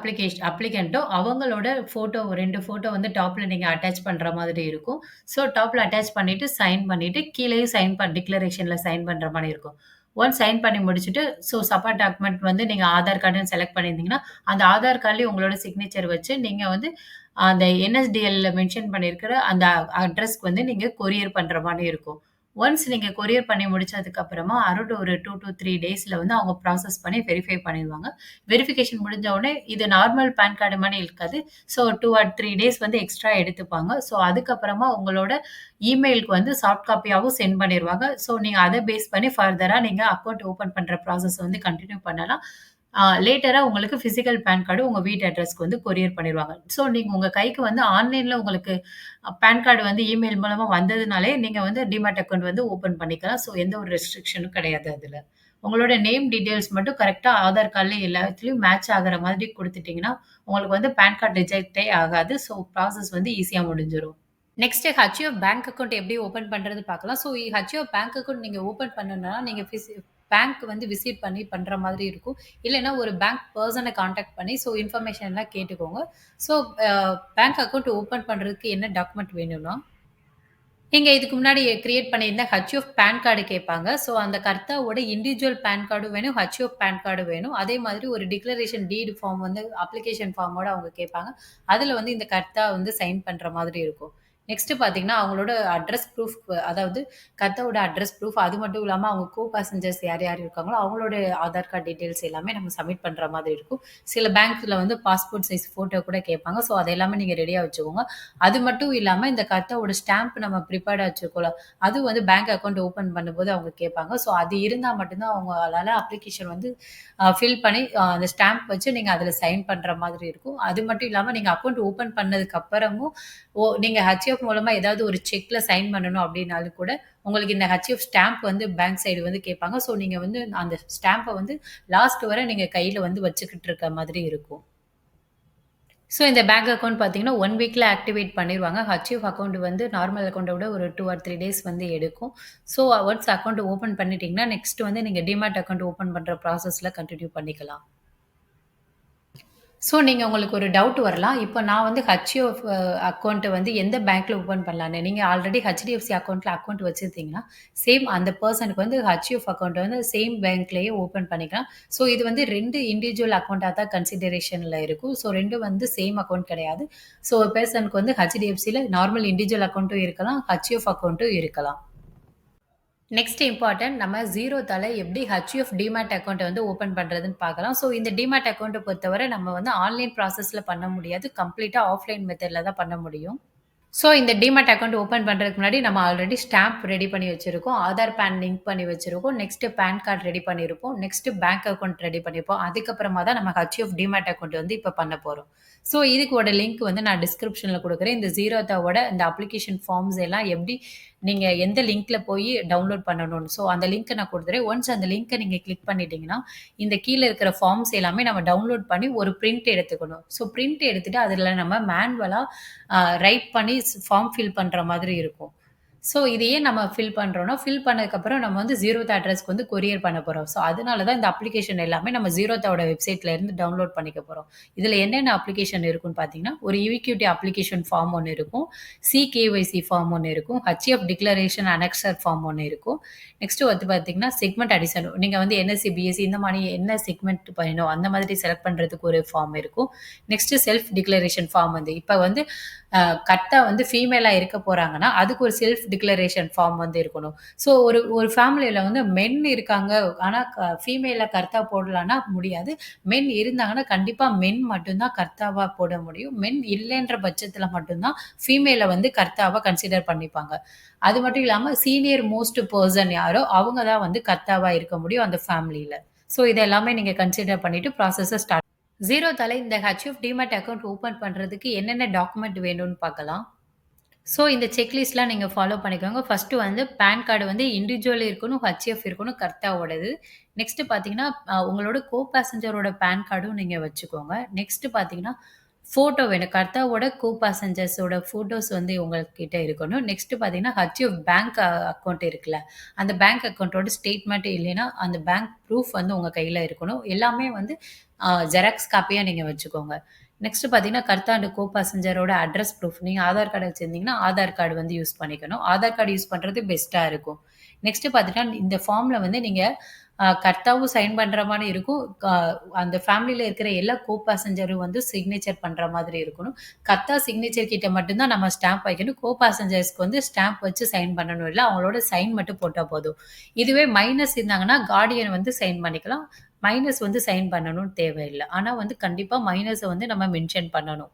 அப்ளிகன்ட்டோ அவங்களோட ஃபோட்டோ 2 ஃபோட்டோ வந்து டாப்ல நீங்க அட்டாச் பண்ற மாதிரி இருக்கும். ஸோ டாப்ல அட்டாச் பண்ணிட்டு, சைன் பண்ணிட்டு, கீழயும் டிக்ளரேஷன்ல சைன் பண்ற மாரி இருக்கும். ஒன்ஸ் சைன் பண்ணி முடிச்சுட்டு, சப்போர்ட் டாக்குமெண்ட் வந்து நீங்க ஆதார் கார்டுன்னு செலக்ட் பண்ணியிருந்தீங்கன்னா, அந்த ஆதார் கார்ட்லயும் உங்களோட சிக்னேச்சர் வச்சு, நீங்க வந்து அந்த என்எஸ்டிஎல்ல மென்ஷன் பண்ணியிருக்கிற அந்த அட்ரஸ்க்கு வந்து நீங்க கொரியர் பண்ற மாரி இருக்கும். ஒன்ஸ் நீங்க கொரியர் பண்ணி முடிச்சதுக்கு அப்புறமா, அரௌண்ட் ஒரு 2 டூ 3 டேஸ்ல வந்து அவங்க ப்ராசஸ் பண்ணி வெரிஃபை பண்ணிருவாங்க. வெரிஃபிகேஷன் முடிஞ்ச உடனே இது நார்மல் பான் கார்டு மாரி இருக்காது. ஸோ 2 ஆர் 3 டேஸ் வந்து எக்ஸ்ட்ரா எடுத்துப்பாங்க. ஸோ அதுக்கப்புறமா உங்களோட இமெயிலுக்கு வந்து சாஃப்ட் காப்பியாவும் சென்ட் பண்ணிருவாங்க. ஸோ நீங்க அத பேஸ் பண்ணி ஃபர்தரா நீங்க அக்கவுண்ட் ஓப்பன் பண்ற ப்ராசஸ் வந்து கன்டின்யூ பண்ணலாம். லேட்டரா உங்களுக்கு பிசிக்கல் பான் கார்டு உங்க வீட்டு அட்ரஸ்க்கு வந்து கொரியர் பண்ணிருவாங்க. ஸோ நீங்க உங்க கைக்கு வந்து ஆன்லைன்ல உங்களுக்கு பான் கார்டு வந்து இமெயில் மூலமா வந்ததுனாலே, நீங்க வந்து டிமேட் அக்கவுண்ட் வந்து ஓப்பன் பண்ணிக்கலாம். ஸோ எந்த ஒரு ரெஸ்ட்ரிக்ஷனும் கிடையாது அதுல. உங்களோட நேம் டீட்டெயில்ஸ் மட்டும் கரெக்ட்டா ஆதார் கார்ட்ல எல்லாத்துலயும் மேட்ச் ஆகுற மாதிரி குடுத்துட்டீங்கன்னா, உங்களுக்கு வந்து பான் கார்ட் ரிஜெக்ட்டே ஆகாது. ஸோ ப்ராசஸ் வந்து ஈஸியா முடிஞ்சிரும். நெக்ஸ்ட் ஹெச்யூஎஃப் பேங்க் அக்கவுண்ட் எப்படி ஓப்பன் பண்றது பார்க்கலாம். ஸோ ஹெச்யூஎஃப் பேங்க் அக்கவுண்ட் நீங்க ஓப்பன் பண்ணணும்னா, நீங்க பேங்க் வந்து விசிட் பண்ணி பண்ற மாதிரி இருக்கும். இல்லன்னா ஒரு பேங்க் பெர்சன கான்டாக்ட் பண்ணி இன்ஃபர்மேஷன்லாம் கேட்டுக்கோங்க. ஸோ அ பேங்க் அக்கவுண்ட் ஓப்பன் பண்றதுக்கு என்ன டாக்குமெண்ட் வேணும்னா நீங்க இதுக்கு முன்னாடி கிரியேட் பண்ணியிருந்த ஹச்யூஎஃப் பான் கார்டு கேட்பாங்க. ஸோ அந்த கர்த்தாவோட இண்டிவிஜுவல் பான் கார்டும் வேணும், ஹச்யூஎஃப் பான் கார்டும் வேணும். அதே மாதிரி ஒரு டிக்ளரேஷன் டீட் ஃபார்ம் வந்து அப்ளிகேஷன் ஃபார்மோட அவங்க கேட்பாங்க. அதுல வந்து இந்த கர்த்தா வந்து சைன் பண்ற மாதிரி இருக்கும். நெக்ஸ்ட் பார்த்தீங்கன்னா, அவங்களோட அட்ரஸ் ப்ரூஃப் அதாவது கர்த்தாவோட அட்ரஸ் ப்ரூஃப் அது மட்டும் இல்லாம அவங்க கோ பேசஞ்சர்ஸ் யார் யார் இருக்காங்களோ அவங்களோட ஆதார் கார்ட் டீட்டெயில்ஸ் எல்லாமே நம்ம சப்மிட் பண்ற மாதிரி இருக்கும். சில பேங்க்ல வந்து பாஸ்போர்ட் சைஸ் ஃபோட்டோ கூட கேட்பாங்க. ஸோ அது எல்லாமே நீங்க ரெடியா வச்சுக்கோங்க. அது மட்டும் இல்லாம இந்த கர்த்தாவோட ஸ்டாம்ப் நம்ம ப்ரிப்பேர்டா வச்சிருக்கோம்ல, அது வந்து பேங்க் அக்கவுண்ட் ஓப்பன் பண்ணும்போது அவங்க கேட்பாங்க. ஸோ அது இருந்தா மட்டும் தான் அவங்களால அப்ளிகேஷன் வந்து ஃபில் பண்ணி அந்த ஸ்டாம்ப் வச்சு நீங்க அதுல சைன் பண்ற மாதிரி இருக்கும். அது மட்டும் இல்லாம நீங்க அக்கவுண்ட் ஓப்பன் பண்ணதுக்கு அப்புறமும் நீங்க ஹெச்எஃப் மூலமா ஏதாவது ஒரு செக்ல சைன் பண்ணணும் அப்படின்னாலும் கூட உங்களுக்கு இந்த ஹெச்எஃப் ஸ்டாம்ப் வந்து பேங்க் சைடு வந்து கேட்பாங்க. ஸோ நீங்க வந்து அந்த ஸ்டாம்பை வந்து லாஸ்ட் வரை நீங்க கையில வந்து வச்சுக்கிட்டு இருக்க மாதிரி இருக்கும். ஸோ இந்த பேங்க் அக்கவுண்ட் பார்த்தீங்கன்னா, 1 வீக்ல ஆக்டிவேட் பண்ணிருவாங்க. ஹச்யூஎஃப் அக்கவுண்ட் வந்து நார்மல் அக்கவுண்ட்ட விட ஒரு 2 ஆர் 3 டேஸ் வந்து எடுக்கும். ஸோ ஒன்ஸ் அக்கவுண்ட் ஓப்பன் பண்ணிட்டீங்கன்னா, நெக்ஸ்ட் வந்து நீங்க டிமேட் அக்கவுண்ட் ஓப்பன் பண்ற ப்ராசஸ்ல கன்டின்யூ பண்ணிக்கலாம். ஸோ நீங்க உங்களுக்கு ஒரு டவுட் வரலாம். இப்ப நான் வந்து ஹச்யூஎஃப் அக்கவுண்ட் வந்து எந்த பேங்க்ல ஓப்பன் பண்ணலான்னு. நீங்க ஆல்ரெடி ஹெச்டிஎஃப்சி அக்கவுண்ட்ல அக்கவுண்ட் வச்சிருந்தீங்கன்னா, சேம் அந்த பெர்சனுக்கு வந்து ஹச்யூஎஃப் அக்கவுண்ட் வந்து சேம் பேங்க்லயே ஓப்பன் பண்ணிக்கலாம். ஸோ இது வந்து 2 இண்டிவிஜுவல் அக்கவுண்டா தான் கன்சிடரேஷன்ல இருக்கும். ஸோ 2 வந்து சேம் அக்கவுண்ட் கிடையாது. ஸோ ஒரு பெர்சனுக்கு வந்து ஹெச்டிஎஃப்சில நார்மல் இண்டிவிஜுவல் அக்கவுண்ட்டும் இருக்கலாம், ஹச்யூஎஃப் அக்கவுண்ட்டும் இருக்கலாம். நெக்ஸ்ட் இம்பார்ட்டன்ட் நம்ம ஜீரோத்தால எப்படி ஹச்யூஎஃப் டிமேட் அக்கவுண்ட் வந்து ஓப்பன் பண்றதுன்னு பார்க்கலாம். ஸோ இந்த டிமேட் அக்கவுண்ட்ட பொறுத்தவரை நம்ம வந்து ஆன்லைன் ப்ராசஸ்ல பண்ண முடியாது. கம்ப்ளீட்டா ஆஃப்லைன் மெத்தட்ல தான் பண்ண முடியும். ஸோ இந்த டிமேட் அக்கவுண்ட் ஓப்பன் பண்றதுக்கு முன்னாடி நம்ம ஆல்ரெடி ஸ்டாம்ப் ரெடி பண்ணி வச்சிருக்கோம். ஆதார் பேன் லிங்க் பண்ணி வச்சிருக்கோம். நெக்ஸ்ட் பான் கார்ட் ரெடி பண்ணியிருப்போம். நெக்ஸ்ட் பேங்க் அக்கவுண்ட் ரெடி பண்ணியிருப்போம். அதுக்கப்புறமா தான் நம்ம ஹச்யூஎஃப் டிமேட் அக்கவுண்ட் வந்து இப்ப பண்ண போறோம். ஸோ இதுக்கோட லிங்க் வந்து நான் டிஸ்கிரிப்ஷன்ல குடுக்குறேன். இந்த ஜீரோதாவோட இந்த அப்ளிகேஷன் ஃபார்ம்ஸ் எல்லாம் எப்படி நீங்க எந்த லிங்க்ல போய் டவுன்லோட் பண்ணணும்னு. ஸோ அந்த லிங்க்க நான் குடுக்குறேன். ஒன்ஸ் அந்த லிங்க்க நீங்க கிளிக் பண்ணிட்டீங்கன்னா, இந்த கீழ இருக்கிற ஃபார்ம்ஸ் எல்லாமே நம்ம டவுன்லோட் பண்ணி ஒரு பிரிண்ட் எடுத்துக்கணும். ஸோ பிரிண்ட் எடுத்துட்டு அதுல நம்ம மேனுவலா ரைட் பண்ணி ஃபார்ம் ஃபில் பண்ற மாதிரி இருக்கும். ஸோ இது ஏன் நம்ம ஃபில் பண்றோம்னா, ஃபில் பண்ணதுக்கப்புறம் நம்ம வந்து ஜீரோத் அட்ரஸ்க்கு வந்து கொரியர் பண்ண போறோம். ஸோ அதனால தான் இந்த அப்ளிகேஷன் எல்லாமே நம்ம ஜீரோத்தாவோட வெப்சைட்ல இருந்து டவுன்லோட் பண்ணிக்க போறோம். இதுல என்னென்ன அப்ளிகேஷன் இருக்குன்னு பார்த்தீங்கன்னா, ஒரு ஈக்விட்டி அப்ளிகேஷன் ஃபார்ம் ஒண்ணு இருக்கும். சிகேஒய்சி ஃபார்ம் ஒண்ணு இருக்கும். ஹச்எஃப் டிக்ளரேஷன் அனெக்ஸர் ஃபார்ம் ஒண்ணு இருக்கும். நெக்ஸ்ட் வந்து பார்த்தீங்கன்னா, செக்மெண்ட் அடிஷன் நீங்க வந்து என்எஸ்சி, பிஎஸ்சி இந்த மாரி என்ன செக்மெண்ட் வேணும் அந்த மாதிரி செலக்ட் பண்றதுக்கு ஒரு ஃபார்ம் இருக்கும். நெக்ஸ்ட் செல்ஃப் டிக்ளரேஷன் ஃபார்ம் வந்து இப்ப வந்து கர்த்தா வந்து ஃபீமேலா இருக்க போறாங்கன்னா, அதுக்கு ஒரு செல்ஃப் டிக்ளரேஷன் ஃபார்ம் வந்து இருக்கணும். ஸோ ஒரு ஒரு ஃபேமிலில வந்து மென் இருக்காங்க. ஆனா ஃபீமேல கர்த்தா போடலான்னா முடியாது. மென் இருந்தாங்கன்னா, கண்டிப்பா மென் மட்டும் தான் கர்த்தாவா போட முடியும். மென் இல்லன்ற பட்சத்தில மட்டும் தான் ஃபீமேல வந்து கர்த்தாவா கன்சிடர் பண்ணிப்பாங்க. அது மட்டும் இல்லாம சீனியர் மோஸ்ட் பெர்சன் யாரோ, அவங்க தான் வந்து கர்த்தாவா இருக்க முடியும் அந்த ஃபேமிலில. ஸோ இத எல்லாமே நீங்க கன்சிடர் பண்ணிட்டு ப்ராசஸ ஸ்டார்ட் ஜீரோதால இந்த ஹச்எஃப் டிமேட் அக்கவுண்ட் ஓப்பன் பண்றதுக்கு என்னென்ன டாக்குமெண்ட் வேணும்னு பார்க்கலாம். ஸோ இந்த செக்லிஸ்ட்லாம் நீங்க ஃபாலோ பண்ணிக்கோங்க. ஃபர்ஸ்ட்டு வந்து பான் கார்டு வந்து இண்டிவிஜுவல் இருக்கணும், ஹச்எஃப் இருக்கணும் கர்த்தாவோடது. நெக்ஸ்ட்டு பார்த்தீங்கன்னா, உங்களோட கோ பேசஞ்சரோட பான் கார்டும் நீங்க வச்சுக்கோங்க. நெக்ஸ்ட்டு பார்த்தீங்கன்னா, ஃபோட்டோ வேணும். கர்த்தாவோட கோ பேசஞ்சர்ஸோட ஃபோட்டோஸ் வந்து உங்ககிட்ட இருக்கணும். நெக்ஸ்ட்டு பார்த்தீங்கன்னா, ஹச்எஃப் பேங்க் அக்கவுண்ட் இருக்குல்ல, அந்த பேங்க் அக்கவுண்டோட ஸ்டேட்மெண்ட் இல்லைன்னா, அந்த பேங்க் ப்ரூஃப் வந்து உங்க கையில இருக்கணும். எல்லாமே வந்து ஜெராக்ஸ் காப்பியா நீங்க வச்சுக்கோங்க. நெக்ஸ்ட் பார்த்தீங்கன்னா, கர்த்தா அண்ட் கோ பாசெஞ்சரோட அட்ரஸ் ப்ரூஃப். நீங்க ஆதார் கார்டு வச்சிருந்தீங்கன்னா, ஆதார் கார்டு வந்து யூஸ் பண்ணிக்கணும். ஆதார் கார்டு யூஸ் பண்றது பெஸ்ட்டா இருக்கும். நெக்ஸ்ட் பார்த்தீங்கன்னா, இந்த ஃபார்ம்ல வந்து நீங்க கர்த்தாவும் சைன் பண்ற மாரி இருக்கும். அந்த ஃபேமிலில இருக்கிற எல்லா கோ பாசெஞ்சரும் வந்து சிக்னேச்சர் பண்ற மாதிரி இருக்கணும். கர்த்தா சிக்னேச்சர் கிட்ட மட்டும் தான் நம்ம ஸ்டாம்ப் வைக்கணும். கோ பாசெஞ்சர்ஸ்க்கு வந்து ஸ்டாம்ப் வச்சு சைன் பண்ணணும் இல்ல. அவங்களோட சைன் மட்டும் போட்டா போதும். இதுவே மைனஸ் இருந்தாங்கன்னா, கார்டியன் வந்து சைன் பண்ணிக்கலாம். மைனஸ் வந்து சைன் பண்ணணும்னு தேவையில்ல. ஆனா வந்து கண்டிப்பா மைனஸ வந்து நம்ம மென்ஷன் பண்ணணும்.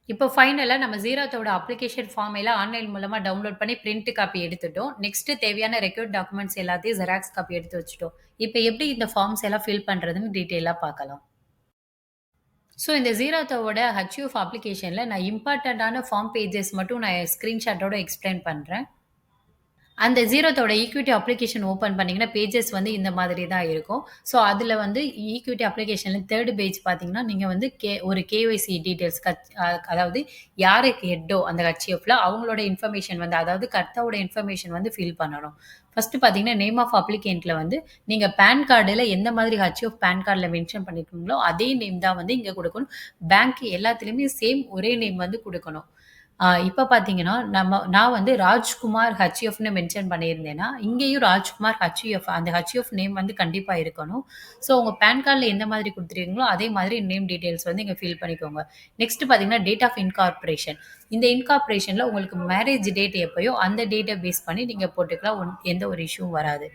இப்போ ஃபைனலா நம்ம ஜீராத்தோட அப்ளிகேஷன் ஃபார்ம் எல்லாம் ஆன்லைன் மூலமா டவுன்லோட் பண்ணி பிரிண்ட் காப்பி எடுத்துட்டோம். நெக்ஸ்ட் தேவையான ரெக்யூர்ட் டாக்குமெண்ட்ஸ் எல்லாத்தையும் ஜெராக்ஸ் காப்பி எடுத்து வச்சுட்டோம். இப்ப எப்படி இந்த ஃபார்ம்ஸ் எல்லாம் ஃபில் பண்றதுன்னு டீட்டெயிலா பார்க்கலாம். ஸோ இந்த ஜீராத்தோட ஹச்யூஎஃப் அப்ளிகேஷன்ல நான் இம்பார்ட்டன்ட்டான ஃபார்ம் பேஜஸ் மட்டும் நான் ஸ்கிரீன்ஷாட்டோட எக்ஸ்பிளைன் பண்றேன். அந்த ஜீரோத்தோட ஈக்விட்டி அப்ளிகேஷன் ஓப்பன் பண்ணீங்கன்னா, பேஜஸ் வந்து இந்த மாதிரி தான் இருக்கும். ஸோ, அதில வந்து ஈக்விட்டி அப்ளிகேஷன்ல 3 பேஜ் பார்த்தீங்கன்னா, நீங்க வந்து ஒரு கேஒய்சி டீட்டெயில்ஸ் அதாவது யாருக்கு ஹெட்டோ அந்த ஹெச்எஃப்ல அவங்களோட இன்ஃபர்மேஷன் வந்து அதாவது கர்த்தாவோட இன்ஃபர்மேஷன் வந்து ஃபில் பண்ணணும். ஃபர்ஸ்ட்டு பார்த்தீங்கன்னா, நேம் ஆஃப் அப்ளிகேண்ட்ல வந்து நீங்க பான் கார்டுல எந்த மாதிரி ஹெச்எஃப் பான் கார்ட்ல மென்ஷன் பண்ணியிருக்கீங்களோ, அதே நேம் தான் வந்து இங்க குடுக்கணும். பேங்க் எல்லாத்துலயுமே சேம் ஒரே நேம் வந்து குடுக்கணும். இப்ப பார்த்தீங்கன்னா, நான் வந்து ராஜ்குமார் ஹச்எஃப்ன்னு மென்ஷன் பண்ணியிருந்தேன்னா, இங்கேயும் ராஜ்குமார் ஹச்எஃப் அந்த ஹச்எஃப் நேம் வந்து கண்டிப்பா இருக்கணும். ஸோ உங்க பான் கார்ட்ல எந்த மாதிரி குடுத்துருக்கீங்களோ, அதே மாதிரி நேம் டீட்டெயில்ஸ் வந்து இங்க ஃபில் பண்ணிக்கோங்க. நெக்ஸ்ட் பார்த்தீங்கன்னா, டேட் ஆஃப் இன்கார்ப்பரேஷன். இந்த இன்கார்ப்பரேஷன்ல உங்களுக்கு மேரேஜ் டேட் எப்பயோ, அந்த டேட்ட பேஸ் பண்ணி நீங்க போட்டுக்கலாம். எந்த ஒரு இஷ்யூவும் வராது.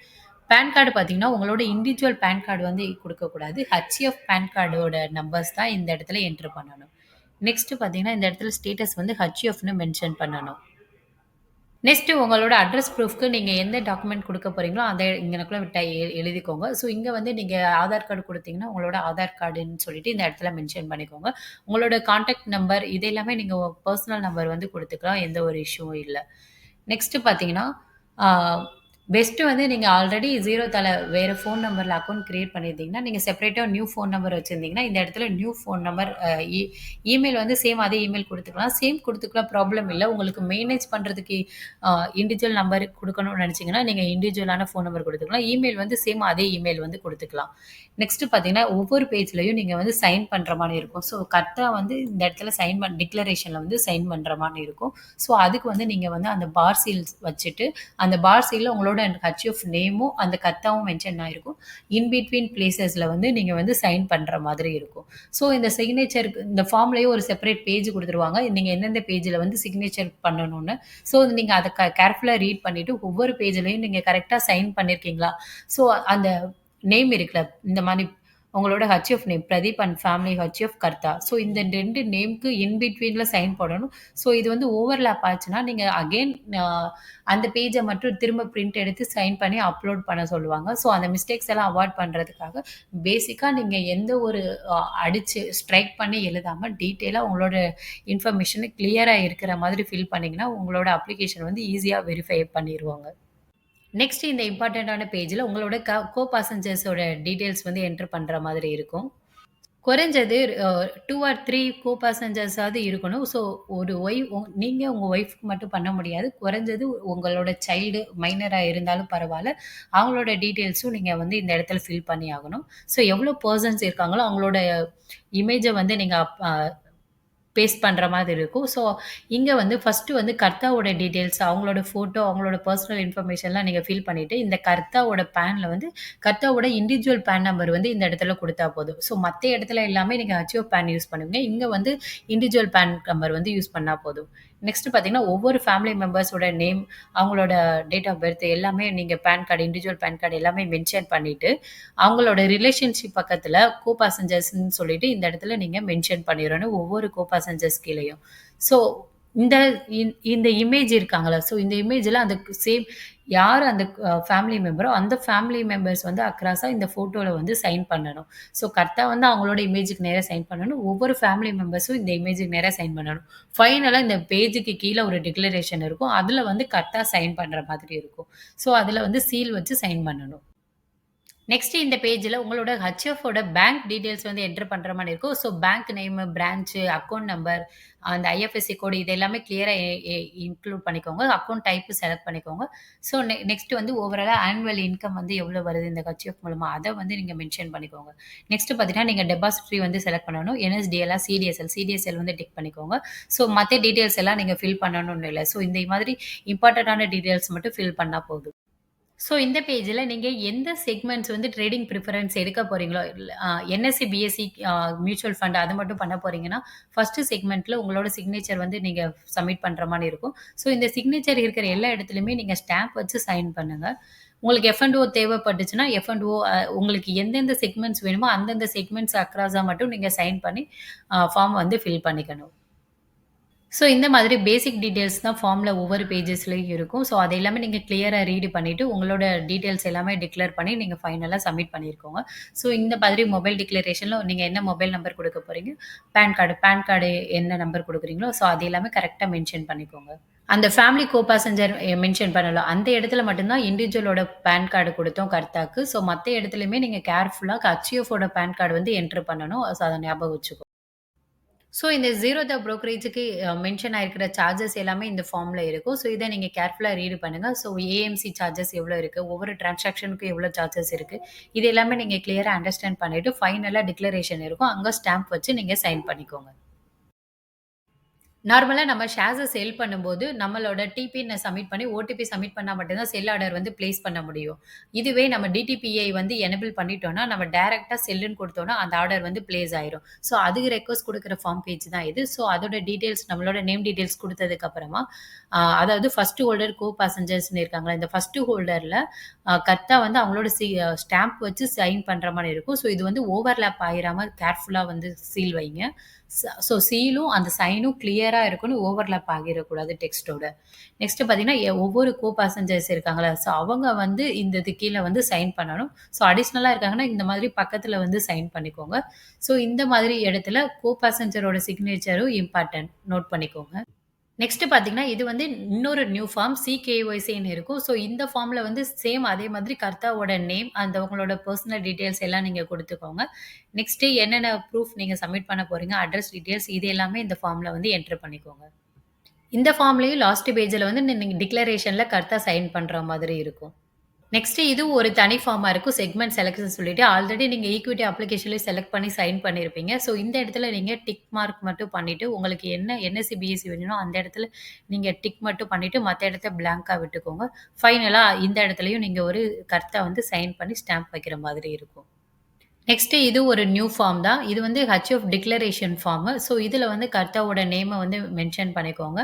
பான் கார்டு பார்த்தீங்கன்னா, உங்களோட இண்டிவிஜுவல் பான் கார்டு வந்து குடுக்கக்கூடாது. ஹச்எஃப் பான் கார்டோட நம்பர்ஸ் தான் இந்த இடத்துல என்டர் பண்ணணும். நெக்ஸ்ட் பார்த்தீங்கன்னா, இந்த இடத்துல ஸ்டேட்டஸ் வந்து ஹச்எஃப்ன்னு மென்ஷன் பண்ணணும். நெக்ஸ்ட் உங்களோட அட்ரஸ் ப்ரூஃப்க்கு நீங்க எந்த டாக்குமெண்ட் குடுக்க போறீங்களோ, அந்த இங்கனக்குள்ள எழுதிக்கோங்க. ஸோ இங்க வந்து நீங்க ஆதார் கார்டு குடுத்தீங்கன்னா, உங்களோட ஆதார் கார்டுன்னு சொல்லிட்டு இந்த இடத்துல மென்ஷன் பண்ணிக்கோங்க. உங்களோட கான்டாக்ட் நம்பர் இது எல்லாமே நீங்க பெர்சனல் நம்பர் வந்து குடுத்துக்கலாம். எந்த ஒரு இஷ்யூவும் இல்ல. நெக்ஸ்ட் பார்த்தீங்கன்னா, ஆ பெஸ்ட் வந்து நீங்க ஆல்ரெடி 0 வேற ஃபோன் நம்பர்ல அக்கவுண்ட் கிரியேட் பண்ணியிருந்தீங்கன்னா, நீங்க செப்பரேட்டா நியூ ஃபோன் நம்பர் வச்சிருந்தீங்கன்னா, இந்த இடத்துல நியூ ஃபோன் நம்பர் இமெயில் வந்து சேம் அதே இமெயில் குடுத்துக்கலாம். சேம் குடுத்துக்கலாம் ப்ராப்ளம் இல்ல. உங்களுக்கு மேனேஜ் பண்றதுக்கு அ இண்டிவிஜுவல் நம்பர் குடுக்கணும்னு நெனச்சீங்கன்னா, நீங்க இண்டிவிஜுவலான ஃபோன் நம்பர் குடுத்துக்கலாம். இமெயில் வந்து சேம் அதே இமெயில் வந்து குடுத்துக்கலாம். நெக்ஸ்ட் பார்த்தீங்கன்னா, ஒவ்வொரு பேஜ்லயும் நீங்க வந்து சைன் பண்ற மாரி இருக்கும். ஸோ கரெக்ட்டா வந்து இந்த இடத்துல டிக்ளரேஷன்ல வந்து சைன் பண்ற மாரி இருக்கும். ஸோ அதுக்கு வந்து நீங்க வந்து அந்த பார் சீல்ஸ் வச்சுட்டு, அந்த பார் சீல்ல உங்களோட ஹச்எஃப் நேமும், அந்த கர்த்தாவும் மென்ஷன் ஆயிருக்கும். இன் பிட்வீன் பிளேஸஸ்ல வந்து நீங்க வந்து சைன் பண்ற மாதிரி இருக்கும். ஸோ இந்த சிக்னேச்சருக்கு இந்த ஃபார்ம்லயே ஒரு செப்பரேட் பேஜ் குடுத்துருவாங்க. நீங்க எந்தெந்த பேஜ்ல வந்து சிக்னேச்சர் பண்ணணும்னு. ஸோ நீங்க அத கேர்ஃபுல்லா ரீட் பண்ணிட்டு ஒவ்வொரு பேஜ்லயும் நீங்க கரெக்ட்டா சைன் பண்ணியிருக்கீங்களா? ஸோ அந்த நேம் இருக்குல்ல, இந்த மாரி உங்களோட HF name Pradeep and family HF கர்த்தா. ஸோ இந்த 2 நேம்க்கு இன் பிட்வீன்ல சைன் போடணும். ஸோ இது வந்து ஓவர்லேப் ஆச்சுன்னா, நீங்க அகைன் அ அந்த பேஜ மட்டும் திரும்ப பிரிண்ட் எடுத்து சைன் பண்ணி அப்லோட் பண்ண சொல்லுவாங்க. ஸோ அந்த மிஸ்டேக்ஸ் எல்லாம் அவாய்ட் பண்றதுக்காக, பேசிக்கா நீங்க எந்த ஒரு அடிச்சு ஸ்ட்ரைக் பண்ணி எழுதாம, டீட்டெயிலா உங்களோட இன்ஃபர்மேஷன் கிளியரா இருக்கிற மாதிரி ஃபில் பண்ணீங்கன்னா, உங்களோட அப்ளிகேஷன் வந்து ஈஸியா வெரிஃபை பண்ணிருவாங்க. நெக்ஸ்ட் இந்த இம்பார்ட்டன்ட்டான பேஜ்ல உங்களோட கோ பாசெஞ்சர்ஸோட டீட்டெயில்ஸ் வந்து என்டர் பண்ற மாதிரி இருக்கும். குறைஞ்சது 2 ஆர் 3 கோ பாசெஞ்சர்ஸாவது இருக்கணும். ஸோ ஒரு நீங்க உங்க ஒய்ஃப்க்கு மட்டும் பண்ண முடியாது. குறைஞ்சது உங்களோட சைல்டு மைனரா இருந்தாலும் பரவால்ல. அவங்களோட டீட்டெயில்ஸும் நீங்க வந்து இந்த இடத்துல ஃபில் பண்ணி ஆகணும். ஸோ எவ்வளோ பெர்சன்ஸ் இருக்காங்களோ அவங்களோட இமேஜ வந்து நீங்க பேஸ்ட் பண்ற மாதிரி இருக்கும். ஸோ, இங்க வந்து ஃபர்ஸ்ட்டு வந்து கர்த்தாவோட டீட்டெயில்ஸ், அவங்களோட ஃபோட்டோ, அவங்களோட பெர்சனல் இன்ஃபர்மேஷன்லாம் நீங்க ஃபில் பண்ணிட்டு, இந்த கர்த்தாவோட பான்ல வந்து கர்த்தாவோட இண்டிவிஜுவல் பான் நம்பர் வந்து இந்த இடத்துல குடுத்தா போதும். ஸோ, மத்த இடத்துல எல்லாமே நீங்க ஹச்ஓ பான் யூஸ் பண்ணுவீங்க. இங்க வந்து இண்டிவிஜுவல் பான் நம்பர் வந்து யூஸ் பண்ணா போதும். நெக்ஸ்ட் பார்த்தீங்கன்னா, ஒவ்வொரு ஃபேமிலி மெம்பர்ஸோட நேம், அவங்களோட டேட் ஆஃப் பர்த் எல்லாமே நீங்க PAN card, individual PAN card எல்லாமே மென்ஷன் பண்ணிட்டு, அவங்களோட ரிலேஷன்ஷிப் பக்கத்துல கோ பாசெஞ்சர்ஸ்ன்னு சொல்லிட்டு இந்த இடத்துல நீங்க மென்ஷன் பண்ணிறணும். ஒவ்வொரு கோ பாசெஞ்சர்ஸ் கீழயும். ஸோ இந்த இந்த இமேஜ் இருக்காங்கல்ல, ஸோ இந்த இமேஜ்ல அந்த சேம் யார் அந்த ஃபேமிலி மெம்பரோ, அந்த ஃபேமிலி மெம்பர்ஸ் வந்து அக்ராஸா இந்த ஃபோட்டோல வந்து சைன் பண்ணணும். ஸோ கரெக்ட்டா வந்து அவங்களோட இமேஜுக்கு நேரா சைன் பண்ணணும். ஒவ்வொரு ஃபேமிலி மெம்பர்ஸும் இந்த இமேஜுக்கு நேரா சைன் பண்ணணும். ஃபைனலா இந்த பேஜுக்கு கீழ ஒரு டிக்ளரேஷன் இருக்கும். அதுல வந்து கரெக்ட்டா சைன் பண்ற மாதிரி இருக்கும். ஸோ அதுல வந்து சீல் வச்சு சைன் பண்ணணும். நெக்ஸ்ட் இந்த பேஜ்ல உங்களோட ஹச்எஃப்போட பேங்க் டீட்டெயில்ஸ் வந்து என்டர் பண்ற மாரி இருக்கும். So bank name, branch, account number, அந்த ஐஎஃப்எஸ்சி கோடு இது எல்லாமே கிளியரா இன்க்ளூட் பண்ணிக்கோங்க. அக்கவுண்ட் டைப் செலக்ட் பண்ணிக்கோங்க. ஸோ நெக்ஸ்ட் வந்து ஓவராலா ஆனுவல் இன்கம் வந்து எவ்வளோ வருது இந்த ஹச்எஃப் மூலமா அத வந்து நீங்க மென்ஷன் பண்ணிக்கோங்க. நெக்ஸ்ட் பார்த்தீங்கன்னா, நீங்க டெபாசிட்ரி வந்து செலக்ட் பண்ணணும். என்எஸ்டிஎல்லா, சிடிஎஸ்எல். சிடிஎஸ்எல் வந்து டிக் பண்ணிக்கோங்க. ஸோ மத்த டீட்டெயில்ஸ் எல்லாம் நீங்க ஃபில் பண்ணணும்னு இல்ல. ஸோ இந்த மாதிரி இம்பார்ட்டன்டான டீட்டெயில்ஸ் மட்டும் ஃபில் பண்ணா போதும். ஸோ இந்த பேஜ்ல நீங்க எந்த செக்மெண்ட்ஸ் வந்து ட்ரேடிங் பிரிஃபரன்ஸ் எடுக்க போறீங்களோ, இல்ல என்எஸ்சி, பிஎஸ்சி மியூச்சுவல் ஃபண்ட் அது மட்டும் பண்ண போறீங்கன்னா, ஃபர்ஸ்ட் செக்மெண்ட்ல உங்களோட சிக்னேச்சர் வந்து நீங்க சப்மிட் பண்ற மாரி இருக்கும். ஸோ இந்த சிக்னேச்சர் இருக்கிற எல்லா இடத்துலயுமே நீங்க ஸ்டாம்ப் வச்சு சைன் பண்ணுங்க. உங்களுக்கு எஃப்&ஓ தேவைப்பட்டுச்சுன்னா, எஃப்&ஓ உங்களுக்கு எந்தெந்த செக்மெண்ட்ஸ் வேணுமோ, அந்தந்த செக்மெண்ட்ஸ் அக்ராஸா மட்டும் நீங்க சைன் பண்ணி ஃபார்ம் வந்து ஃபில் பண்ணிக்கணும். ஸோ இந்த மாதிரி பேசிக் டீட்டெயில்ஸ் தான் ஃபார்ம்ல ஒவ்வொரு பேஜஸ்லயும் இருக்கும். ஸோ அது எல்லாமே நீங்க கிளியரா ரீட் பண்ணிட்டு, உங்களோட டீட்டெயில்ஸ் எல்லாமே டிக்ளேர் பண்ணி நீங்க ஃபைனலா சப்மிட் பண்ணியிருக்கோங்க. ஸோ இந்த மாதிரி மொபைல் டிக்ளரேஷன்ல நீங்க என்ன மொபைல் நம்பர் குடுக்க போறீங்க, பான் கார்டு என்ன நம்பர் குடுக்குறீங்களோ, ஸோ அது எல்லாமே கரெக்ட்டா மென்ஷன் பண்ணிக்கோங்க. அந்த ஃபேமிலி கோ பாசெஞ்சர் மென்ஷன் பண்ணல. அந்த இடத்துல மட்டும் தான் இண்டிவிஜுவலோட பான் கார்டு குடுத்தோம் கர்த்தாக்கு. ஸோ மத்த இடத்துலயுமே நீங்க கேர்ஃபுல்லா ஹச்யூஎஃப்போட பான் கார்டு வந்து என்டர் பண்ணணும். ஸோ அத ஞாபகம் வச்சுக்கோங்க. ஸோ இந்த ஜீரோதா புரோக்கரேஜுக்கு மென்ஷன் ஆயிருக்கிற சார்ஜஸ் எல்லாமே இந்த ஃபார்ம்ல இருக்கும். ஸோ இத நீங்க கேர்ஃபுல்லா ரீட் பண்ணுங்க. ஸோ ஏஎம்சி சார்ஜஸ் எவ்வளோ இருக்கு? ஒவ்வொரு டிரான்சாக்ஷனுக்கும் எவ்வளோ சார்ஜஸ் இருக்கு? இது எல்லாமே நீங்க கிளியரா அண்டர்ஸ்டாண்ட் பண்ணிட்டு, ஃபைனலா டிக்ளரேஷன் இருக்கும். அங்க ஸ்டாம்ப் வச்சு நீங்க சைன் பண்ணிக்கோங்க. நார்மலா நம்ம ஷேர்ஸ செல் பண்ணும்போது, நம்மளோட டிபின் சப்மிட் பண்ணி, ஓடிபி சப்மிட் பண்ணா மட்டும் தான் செல் ஆர்டர் வந்து பிளேஸ் பண்ண முடியும். இதுவே நம்ம டிடிபிஐ வந்து எனபிள் பண்ணிட்டோம்னா, நம்ம டைரக்ட்டா செல்லுன்னு குடுத்தோம்னா, அந்த ஆர்டர் வந்து பிளேஸ் ஆயிரும். ஸோ அதுக்கு ரெக்வெஸ்ட் குடுக்குற ஃபார்ம் பேஜ் தான் இது. ஸோ அதோட டீட்டெயில்ஸ் நம்மளோட நேம் டீட்டெயில்ஸ் குடுத்ததுக்கு அப்புறமா, அதாவது ஃபர்ஸ்ட் ஹோல்டர், கோ பேசஞ்சர்ஸ்ன்னு இருக்காங்கல்ல. இந்த ஃபர்ஸ்ட் ஹோல்டர்ல கரெக்ட்டா வந்து அவங்களோட ஸ்டாம்ப் வச்சு சைன் பண்ற மாரி இருக்கும். ஸோ இது வந்து ஓவர்லேப் ஆயிராம கேர்ஃபுல்லா வந்து சீல் வைங்க. ஸோ சீலும் அந்த சைனும் கிளியரா இருக்கணும். ஓவர்லேப் ஆகிரக்கூடாது டெக்ஸ்ட்டோட. நெக்ஸ்ட் பார்த்தீங்கன்னா, ஒவ்வொரு கோ பேசஞ்சர்ஸ் இருக்காங்கல்ல, ஸோ அவங்க வந்து இந்த இது கீழ வந்து சைன் பண்ணணும். ஸோ அடிஷனலா இருக்காங்கன்னா, இந்த மாதிரி பக்கத்துல வந்து சைன் பண்ணிக்கோங்க. ஸோ இந்த மாதிரி இடத்துல கோ பேசஞ்சரோட சிக்னேச்சரும் இம்பார்ட்டன்ட். நோட் பண்ணிக்கோங்க. நெக்ஸ்ட் பார்த்தீங்கன்னா, இது வந்து இன்னொரு நியூ ஃபார்ம் சிகேஒய்சின்னு இருக்கும். ஸோ இந்த ஃபார்ம்ல வந்து சேம் அதே மாதிரி கர்த்தாவோட நேம், அந்த உங்களோட பெர்சனல் டீட்டெயில்ஸ் எல்லாம் நீங்க குடுத்துக்கோங்க. நெக்ஸ்ட் என்னென்ன ப்ரூஃப் நீங்க சப்மிட் பண்ண போறீங்க, அட்ரஸ் டீட்டெயில்ஸ் இது எல்லாமே இந்த ஃபார்ம்ல வந்து என்டர் பண்ணிக்கோங்க. இந்த ஃபார்ம்லயும் லாஸ்ட் பேஜ்ல வந்து நீங்க டிக்ளரேஷன்ல கர்த்தா சைன் பண்ற மாதிரி இருக்கும். நெக்ஸ்ட் இது ஒரு தனி ஃபார்மா இருக்கும். செக்மெண்ட் செலக்ஷன் சொல்லிட்டு ஆல்ரெடி நீங்க ஈக்விட்டி அப்ளிகேஷன்லயே செலக்ட் பண்ணி சைன் பண்ணியிருப்பீங்க. ஸோ இந்த இடத்துல நீங்க டிக் மார்க் மட்டும் பண்ணிட்டு, உங்களுக்கு என்ன என்எஸ்சி, பிஎஸ்சி வேணுமோ அந்த இடத்துல நீங்க டிக் மட்டும் பண்ணிட்டு, மத்த இடத்த பிளாங்க்கா விட்டுக்கோங்க. ஃபைனலா இந்த இடத்துலயும் நீங்க ஒரு கர்த்தா வந்து சைன் பண்ணி ஸ்டாம்ப் வைக்கிற மாதிரி இருக்கும். நெக்ஸ்ட் இது ஒரு நியூ ஃபார்ம் தான். இது வந்து ஹச்எஃப் டிக்ளரேஷன் ஃபார்மு. ஸோ இதுல வந்து கர்த்தாவோட நேம வந்து மென்ஷன் பண்ணிக்கோங்க.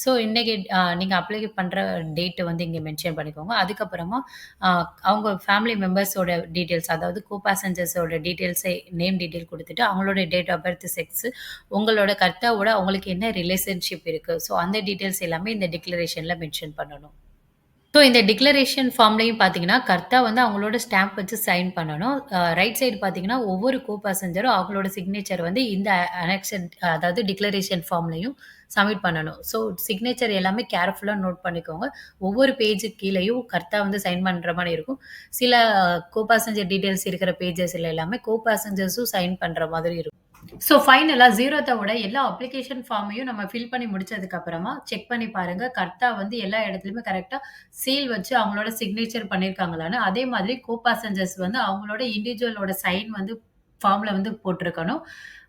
ஸோ இன்னைக்கு நீங்க அப்ளை பண்ற டேட் வந்து இங்க மென்ஷன் பண்ணிக்கோங்க. அதுக்கப்புறமா அ அவங்க ஃபேமிலி மெம்பர்ஸோட டீட்டெயில்ஸ் அதாவது கோ பேசஞ்சர்ஸோட டீட்டெயில்ஸ நேம் டீட்டெயில் குடுத்துட்டு, அவங்களோட டேட் ஆஃப் பர்த், செக்ஸ், உங்களோட கர்த்தாவோட அவங்களுக்கு என்ன ரிலேஷன்ஷிப் இருக்கு. ஸோ அந்த டீட்டெயில்ஸ் எல்லாமே இந்த டிக்ளரேஷன்ல மென்ஷன் பண்ணணும். ஸோ இந்த டிக்ளரேஷன் ஃபார்ம்லயும் பார்த்தீங்கன்னா, கரெக்ட்டா வந்து அவங்களோட ஸ்டாம்ப் வச்சு சைன் பண்ணணும். ரைட் சைடு பார்த்தீங்கன்னா, ஒவ்வொரு கோ பேசஞ்சரும் அவங்களோட சிக்னேச்சர் வந்து இந்த அனெக்ஷன் அதாவது டிக்ளரேஷன் ஃபார்ம்லயும் சப்மிட் பண்ணணும். ஸோ சிக்னேச்சர் எல்லாமே கேர்ஃபுல்லா நோட் பண்ணிக்கோங்க. ஒவ்வொரு பேஜுக்கு கீழயும் கரெக்ட்டா வந்து சைன் பண்ற மாரி இருக்கும். சில கோ பேசஞ்சர் டீட்டெயில்ஸ் இருக்கிற பேஜஸ்ல எல்லாமே கோ பேசஞ்சர்ஸும் சைன் பண்ற மாதிரி இருக்கும். ஸோ ஃபைனலா ஜீரோத்தாவோட எல்லா அப்ளிகேஷன் ஃபார்மையும் நம்ம ஃபில் பண்ணி முடிச்சதுக்கு அப்புறமா செக் பண்ணி பாருங்க. கரெக்ட்டா வந்து எல்லா இடத்துலயுமே கரெக்ட்டா சீல் வச்சு அவங்களோட சிக்னேச்சர் பண்ணியிருக்காங்களான்னு. அதே மாதிரி கோ பேசஞ்சர்ஸ் வந்து அவங்களோட இண்டிவிஜுவலோட சைன் வந்து ஃபார்ம்ல வந்து போட்டிருக்கணும்.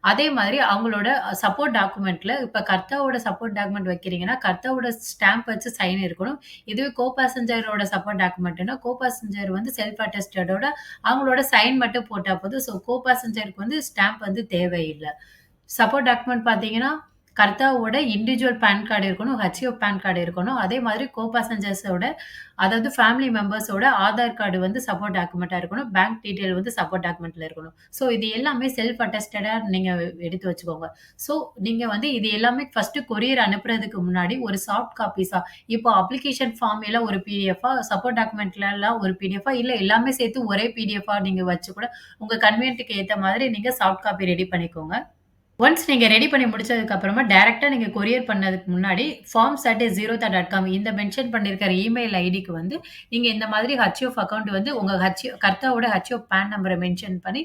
அதே மாதிரி அவங்களோட சப்போர்ட் டாக்குமெண்ட்ல இப்ப கர்த்தாவோட சப்போர்ட் டாக்குமெண்ட் வைக்கிறீங்கன்னா, கர்த்தாவோட ஸ்டாம்ப் வச்சு சைன் இருக்கணும். இதுவே கோ பேசஞ்சரோட சப்போர்ட் டாக்குமெண்ட்னா, கோ பேசஞ்சர் வந்து செல்ஃப் அட்டஸ்டடோட அவங்களோட சைன் மட்டும் போட்டா போதும். ஸோ கோ பேசஞ்சருக்கு வந்து ஸ்டாம்ப் வந்து தேவையில்ல. சப்போர்ட் டாக்குமெண்ட் பார்த்தீங்கன்னா, கர்த்தாவோட இண்டிவிஜுவல் பான் கார்டு இருக்கணும். ஹெச்எஃப் பான் கார்டு இருக்கணும். அதே மாதிரி கோ பேசஞ்சர்ஸோட அதாவது ஃபேமிலி மெம்பர்ஸோட ஆதார் கார்டு வந்து சப்போர்ட் டாக்குமெண்ட்டா இருக்கணும். பேங்க் டீட்டெயில் வந்து சப்போர்ட் டாக்குமெண்ட்ல இருக்கணும். ஸோ இது எல்லாமே செல்ஃப் அட்டஸ்டடா நீங்க எடுத்து வச்சுக்கோங்க. ஸோ நீங்க வந்து இது எல்லாமே ஃபர்ஸ்ட்டு கொரியர் அனுப்புறதுக்கு முன்னாடி ஒரு சாஃப்ட் காப்பீஸா இப்போ அப்ளிகேஷன் ஃபார்ம் எல்லாம் ஒரு பிடிஎஃப்பா, சப்போர்ட் டாக்குமெண்ட்லலாம் ஒரு பிடிஎஃப்பா, இல்ல எல்லாமே சேர்த்து ஒரே பிடிஎஃப்பா நீங்க வச்சு கூட உங்க கன்வீனியன்ட்க்கு ஏத்த மாதிரி நீங்க சாஃப்ட் காப்பி ரெடி பண்ணிக்கோங்க. ஒன்ஸ் நீங்க ரெடி பண்ணி முடிச்சதுக்கு அப்புறமா, டைரக்ட்டா நீங்க கொரியர் பண்ணதுக்கு முன்னாடி, forms@zerodha.com இந்த மென்ஷன் பண்ணியிருக்கிற இமெயில் ஐடிக்கு வந்து, நீங்க இந்த மாதிரி ஹச்எஃப் அக்கவுண்ட் வந்து உங்க கர்த்தாவோட ஹச்எஃப் பான் நம்பர மென்ஷன் பண்ணி,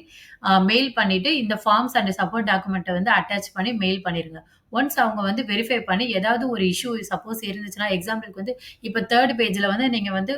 மெயில் பண்ணிட்டு, இந்த ஃபார்ம்ஸ் அண்ட் சப்போர்ட் டாக்குமெண்ட்ட வந்து அட்டாச் பண்ணி மெயில் பண்ணிருங்க. ஒன்ஸ் அவங்க வந்து வெரிஃபை பண்ணி, ஏதாவது ஒரு இஷ்யூ சப்போஸ் இருந்துச்சுன்னா, எக்ஸாம்பிளுக்கு வந்து இப்ப 3 பேஜ்ல வந்து நீங்க வந்து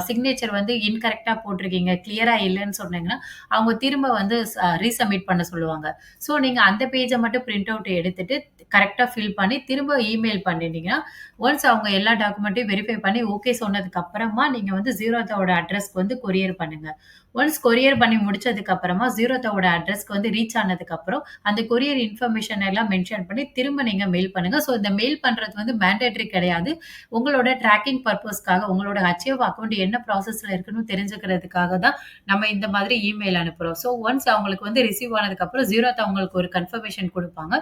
சிக்னேச்சர் வந்து இன்கரெக்ட்டா போட்டிருக்கீங்க, கிளியரா இல்லன்னு சொன்னீங்கன்னா, அவங்க திரும்ப வந்து ரீசப்மிட் பண்ண சொல்லுவாங்க. ஸோ நீங்க அந்த பேஜ மட்டும் பிரிண்ட் அவுட் எடுத்துட்டு, கரெக்ட்டா ஃபில் பண்ணி, திரும்ப இமெயில் பண்ணிட்டீங்கன்னா, ஒன்ஸ் அவங்க எல்லா டாக்குமெண்ட்டையும் வெரிஃபை பண்ணி ஓகே சொன்னதுக்கு அப்புறமா, நீங்க வந்து ஜீரோத்தாவோட அட்ரஸ்க்கு வந்து கொரியர் பண்ணுங்க. ஒன்ஸ் கொரியர் பண்ணி முடிச்சதுக்கு அப்புறமா, ஜீரோத்தாவோட அட்ரஸ்க்கு வந்து ரீச் ஆனதுக்கு அப்புறம், அந்த கொரியர் இன்ஃபர்மேஷன் எல்லாம் மென்ஷன் பண்ணி, திரும்ப நீங்க மெயில் பண்ணுங்க. ஸோ இந்த மெயில் பண்றது வந்து மேண்டேட்டரி கிடையாது. உங்களோட ட்ராக்கிங் பர்ப்பஸ்க்காக, உங்களோட ஹெச்எஃப் அக்கவுண்ட் என்ன ப்ராசஸ்ல இருக்குன்னு தெரிஞ்சுக்கிறதுக்காக தான் நம்ம இந்த மாதிரி இமெயில் அனுப்புறோம். ஸோ ஒன்ஸ் அவங்களுக்கு வந்து ரிசீவ் ஆனதுக்கப்புறம் ஜீரோத்தா உங்களுக்கு ஒரு கன்ஃபர்மேஷன் குடுப்பாங்க.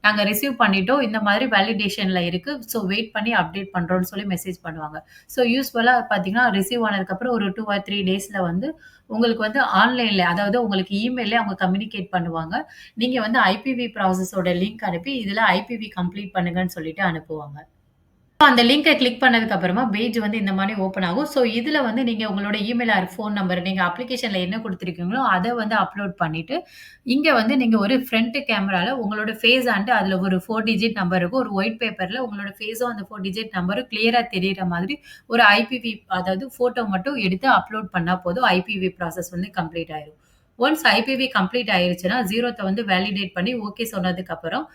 நாங்க ரிசீவ் பண்ணிட்டோம். இந்த மாதிரி வேலிடேஷன்ல இருக்கு. ஸோ வெயிட் பண்ணி அப்டேட் பண்றோம்னு சொல்லி மெசேஜ் பண்ணுவாங்க. ஸோ யூசுவலா பார்த்தீங்கன்னா, ரிசீவ் ஆனதுக்கப்புறம் ஒரு 2 ஆர் 3 டேஸ்ல வந்து உங்களுக்கு வந்து ஆன்லைன்ல அதாவது உங்களுக்கு இமெயில்லே அவங்க கம்யூனிகேட் பண்ணுவாங்க. நீங்க வந்து ஐபிவி ப்ராசஸோட லிங்க் அனுப்பி, இதுல ஐபிவி கம்ப்ளீட் பண்ணுங்கன்னு சொல்லிட்டு அனுப்புவாங்க. அந்த லிங்க கிளிக் பண்ணதுக்கு அப்புறமா பேஜ் வந்து இந்த மாரி ஓப்பன் ஆகும். ஸோ இதுல வந்து நீங்க உங்களோட இமெயில் ஆர் ஃபோன் நம்பர் நீங்க அப்ளிகேஷன்ல என்ன குடுத்திருக்கீங்களோ, அத வந்து அப்லோட் பண்ணிட்டு, இங்க வந்து நீங்க ஒரு ஃப்ரண்ட் கேமரால உங்களோட ஃபேஸ் அண்ட் அதுல ஒரு 4 டிஜிட் நம்பர் இருக்கும். ஒரு ஒயிட் பேப்பர்ல உங்களோட ஃபேஸும் அந்த 4 டிஜிட் நம்பரும் கிளியரா தெரியிற மாதிரி ஒரு ஐபிவி அதாவது ஃபோட்டோ மட்டும் எடுத்து அப்லோட் பண்ணா போதும். ஐபிவி ப்ராசஸ் வந்து கம்ப்ளீட் ஆயிரும். ஒன்ஸ் ஐபிவி கம்ப்ளீட் ஆயிருச்சுன்னா, 0த்த வந்து வேலிடேட் பண்ணி ஓகே சொன்னதுக்கு அப்புறம்,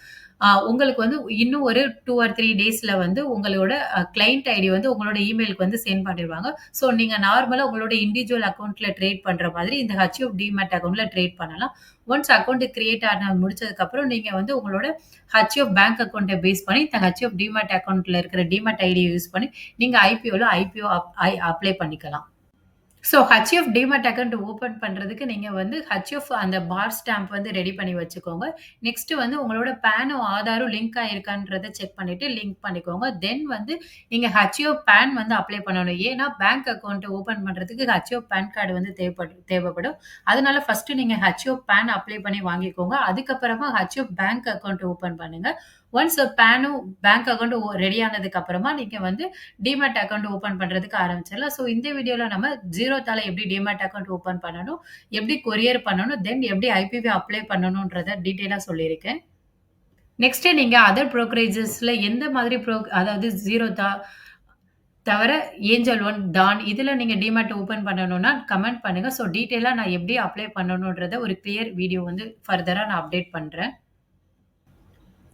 உங்களுக்கு வந்து இன்னும் ஒரு 2 ஆர் 3 டேஸ்ல வந்து உங்களோட கிளையன்ட் ஐடி வந்து உங்களோட இமெயிலுக்கு வந்து சென்ட் பண்ணிருவாங்க. ஸோ நீங்க நார்மலா உங்களோட இண்டிவிஜுவல் அக்கவுண்ட்ல ட்ரேட் பண்ற மாதிரி இந்த ஹெச்எஃப் டிமேட் அக்கவுண்ட்ல ட்ரேட் பண்ணலாம். ஒன்ஸ் அக்கவுண்ட் கிரியேட் ஆன முடிச்சதுக்கப்புறம் நீங்க வந்து உங்களோட ஹெச்எஃப் பேங்க் அக்கவுண்ட்ட பேஸ் பண்ணி இந்த ஹெச்எஃப் டிமேட் அக்கவுண்ட்ல இருக்கிற டிமேட் ஐடிய யூஸ் பண்ணி நீங்க ஐபிஓ அப்ளை பண்ணிக்கலாம். So HF demat account open பண்றதுக்கு நீங்க வந்து ஹச்எஃப் அந்த பார் ஸ்டாம்ப் வந்து ரெடி பண்ணி வச்சுக்கோங்க. நெக்ஸ்ட் வந்து உங்களோட பேனும், ஆதாரும் லிங்க் ஆயிருக்கான்றத செக் பண்ணிட்டு லிங்க் பண்ணிக்கோங்க. தென் வந்து நீங்க ஹச்எஃப் பேன் வந்து அப்ளை பண்ணணும். ஏன்னா பேங்க் அக்கவுண்ட் ஓப்பன் பண்றதுக்கு ஹச்எஃப் பேன் கார்டு வந்து தேவைப்படும். அதனால ஃபர்ஸ்ட் நீங்க ஹச்எஃப் பேன் அப்ளை பண்ணி வாங்கிக்கோங்க. அதுக்கப்புறமா ஹச்எஃப் பேங்க் அக்கவுண்ட் ஓப்பன் பண்ணுங்க. ஒன்ஸ் பேனும் பேங்க் அக்கவுண்ட் ரெடி ஆனதுக்கு அப்புறமா நீங்க வந்து டிமேட் அக்கவுண்ட் ஓப்பன் பண்றதுக்கு ஆரம்பிச்சிடலாம். ஸோ இந்த வீடியோல நம்ம ஜீரோத்தால எப்படி டிமேட் அக்கவுண்ட் ஓப்பன் பண்ணணும், எப்படி கொரியர் பண்ணணும், தென் எப்படி ஐபிவி அப்ளை பண்ணணும்ன்றத டீட்டெயிலா சொல்லியிருக்கேன். நெக்ஸ்ட் நீங்க அதர் புரோக்கரேஜஸ்ல எந்த மாதிரி அதாவது ஜீரோதா தவிர ஏஞ்சல் ஒன், டான் இதுல நீங்க டிமேட் ஓப்பன் பண்ணணும்னா கமெண்ட் பண்ணுங்க. ஸோ டீட்டெயிலா நான் எப்படி அப்ளை பண்ணணும்ன்றத ஒரு கிளியர் வீடியோ வந்து ஃபர்தரா நான் அப்டேட் பண்றேன்.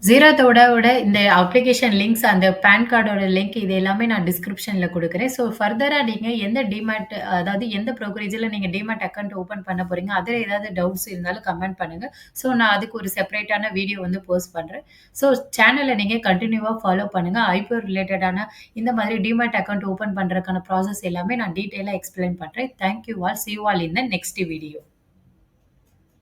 ஜீராத்தோட இந்த அப்ளிகேஷன் லிங்க்ஸ், அந்த பான் கார்டோட லிங்க் இது எல்லாமே நான் டிஸ்கிரிப்ஷன்ல குடுக்குறேன். ஸோ ஃபர்தரா நீங்க எந்த டிமேட் அதாவது எந்த ப்ரோக்கரேஜ்ல நீங்க டிமேட் அக்கவுண்ட் ஓப்பன் பண்ண போறீங்க, அதுல ஏதாவது டவுட்ஸ் இருந்தாலும் கமெண்ட் பண்ணுங்க. ஸோ நான் அதுக்கு ஒரு செப்பரேட்டான வீடியோ வந்து போஸ்ட் பண்றேன். ஸோ சேனல நீங்க கன்டினியூவா ஃபாலோ பண்ணுங்க. ஐபிஓ ரிலேட்டடான இந்த மாதிரி டிமேட் அக்கவுண்ட் ஓப்பன் பண்றதுக்கான ப்ராசஸ் எல்லாமே நான் டீட்டெயிலா எக்ஸ்பிளைன் பண்றேன். Thank you all. Sea you all in the next video.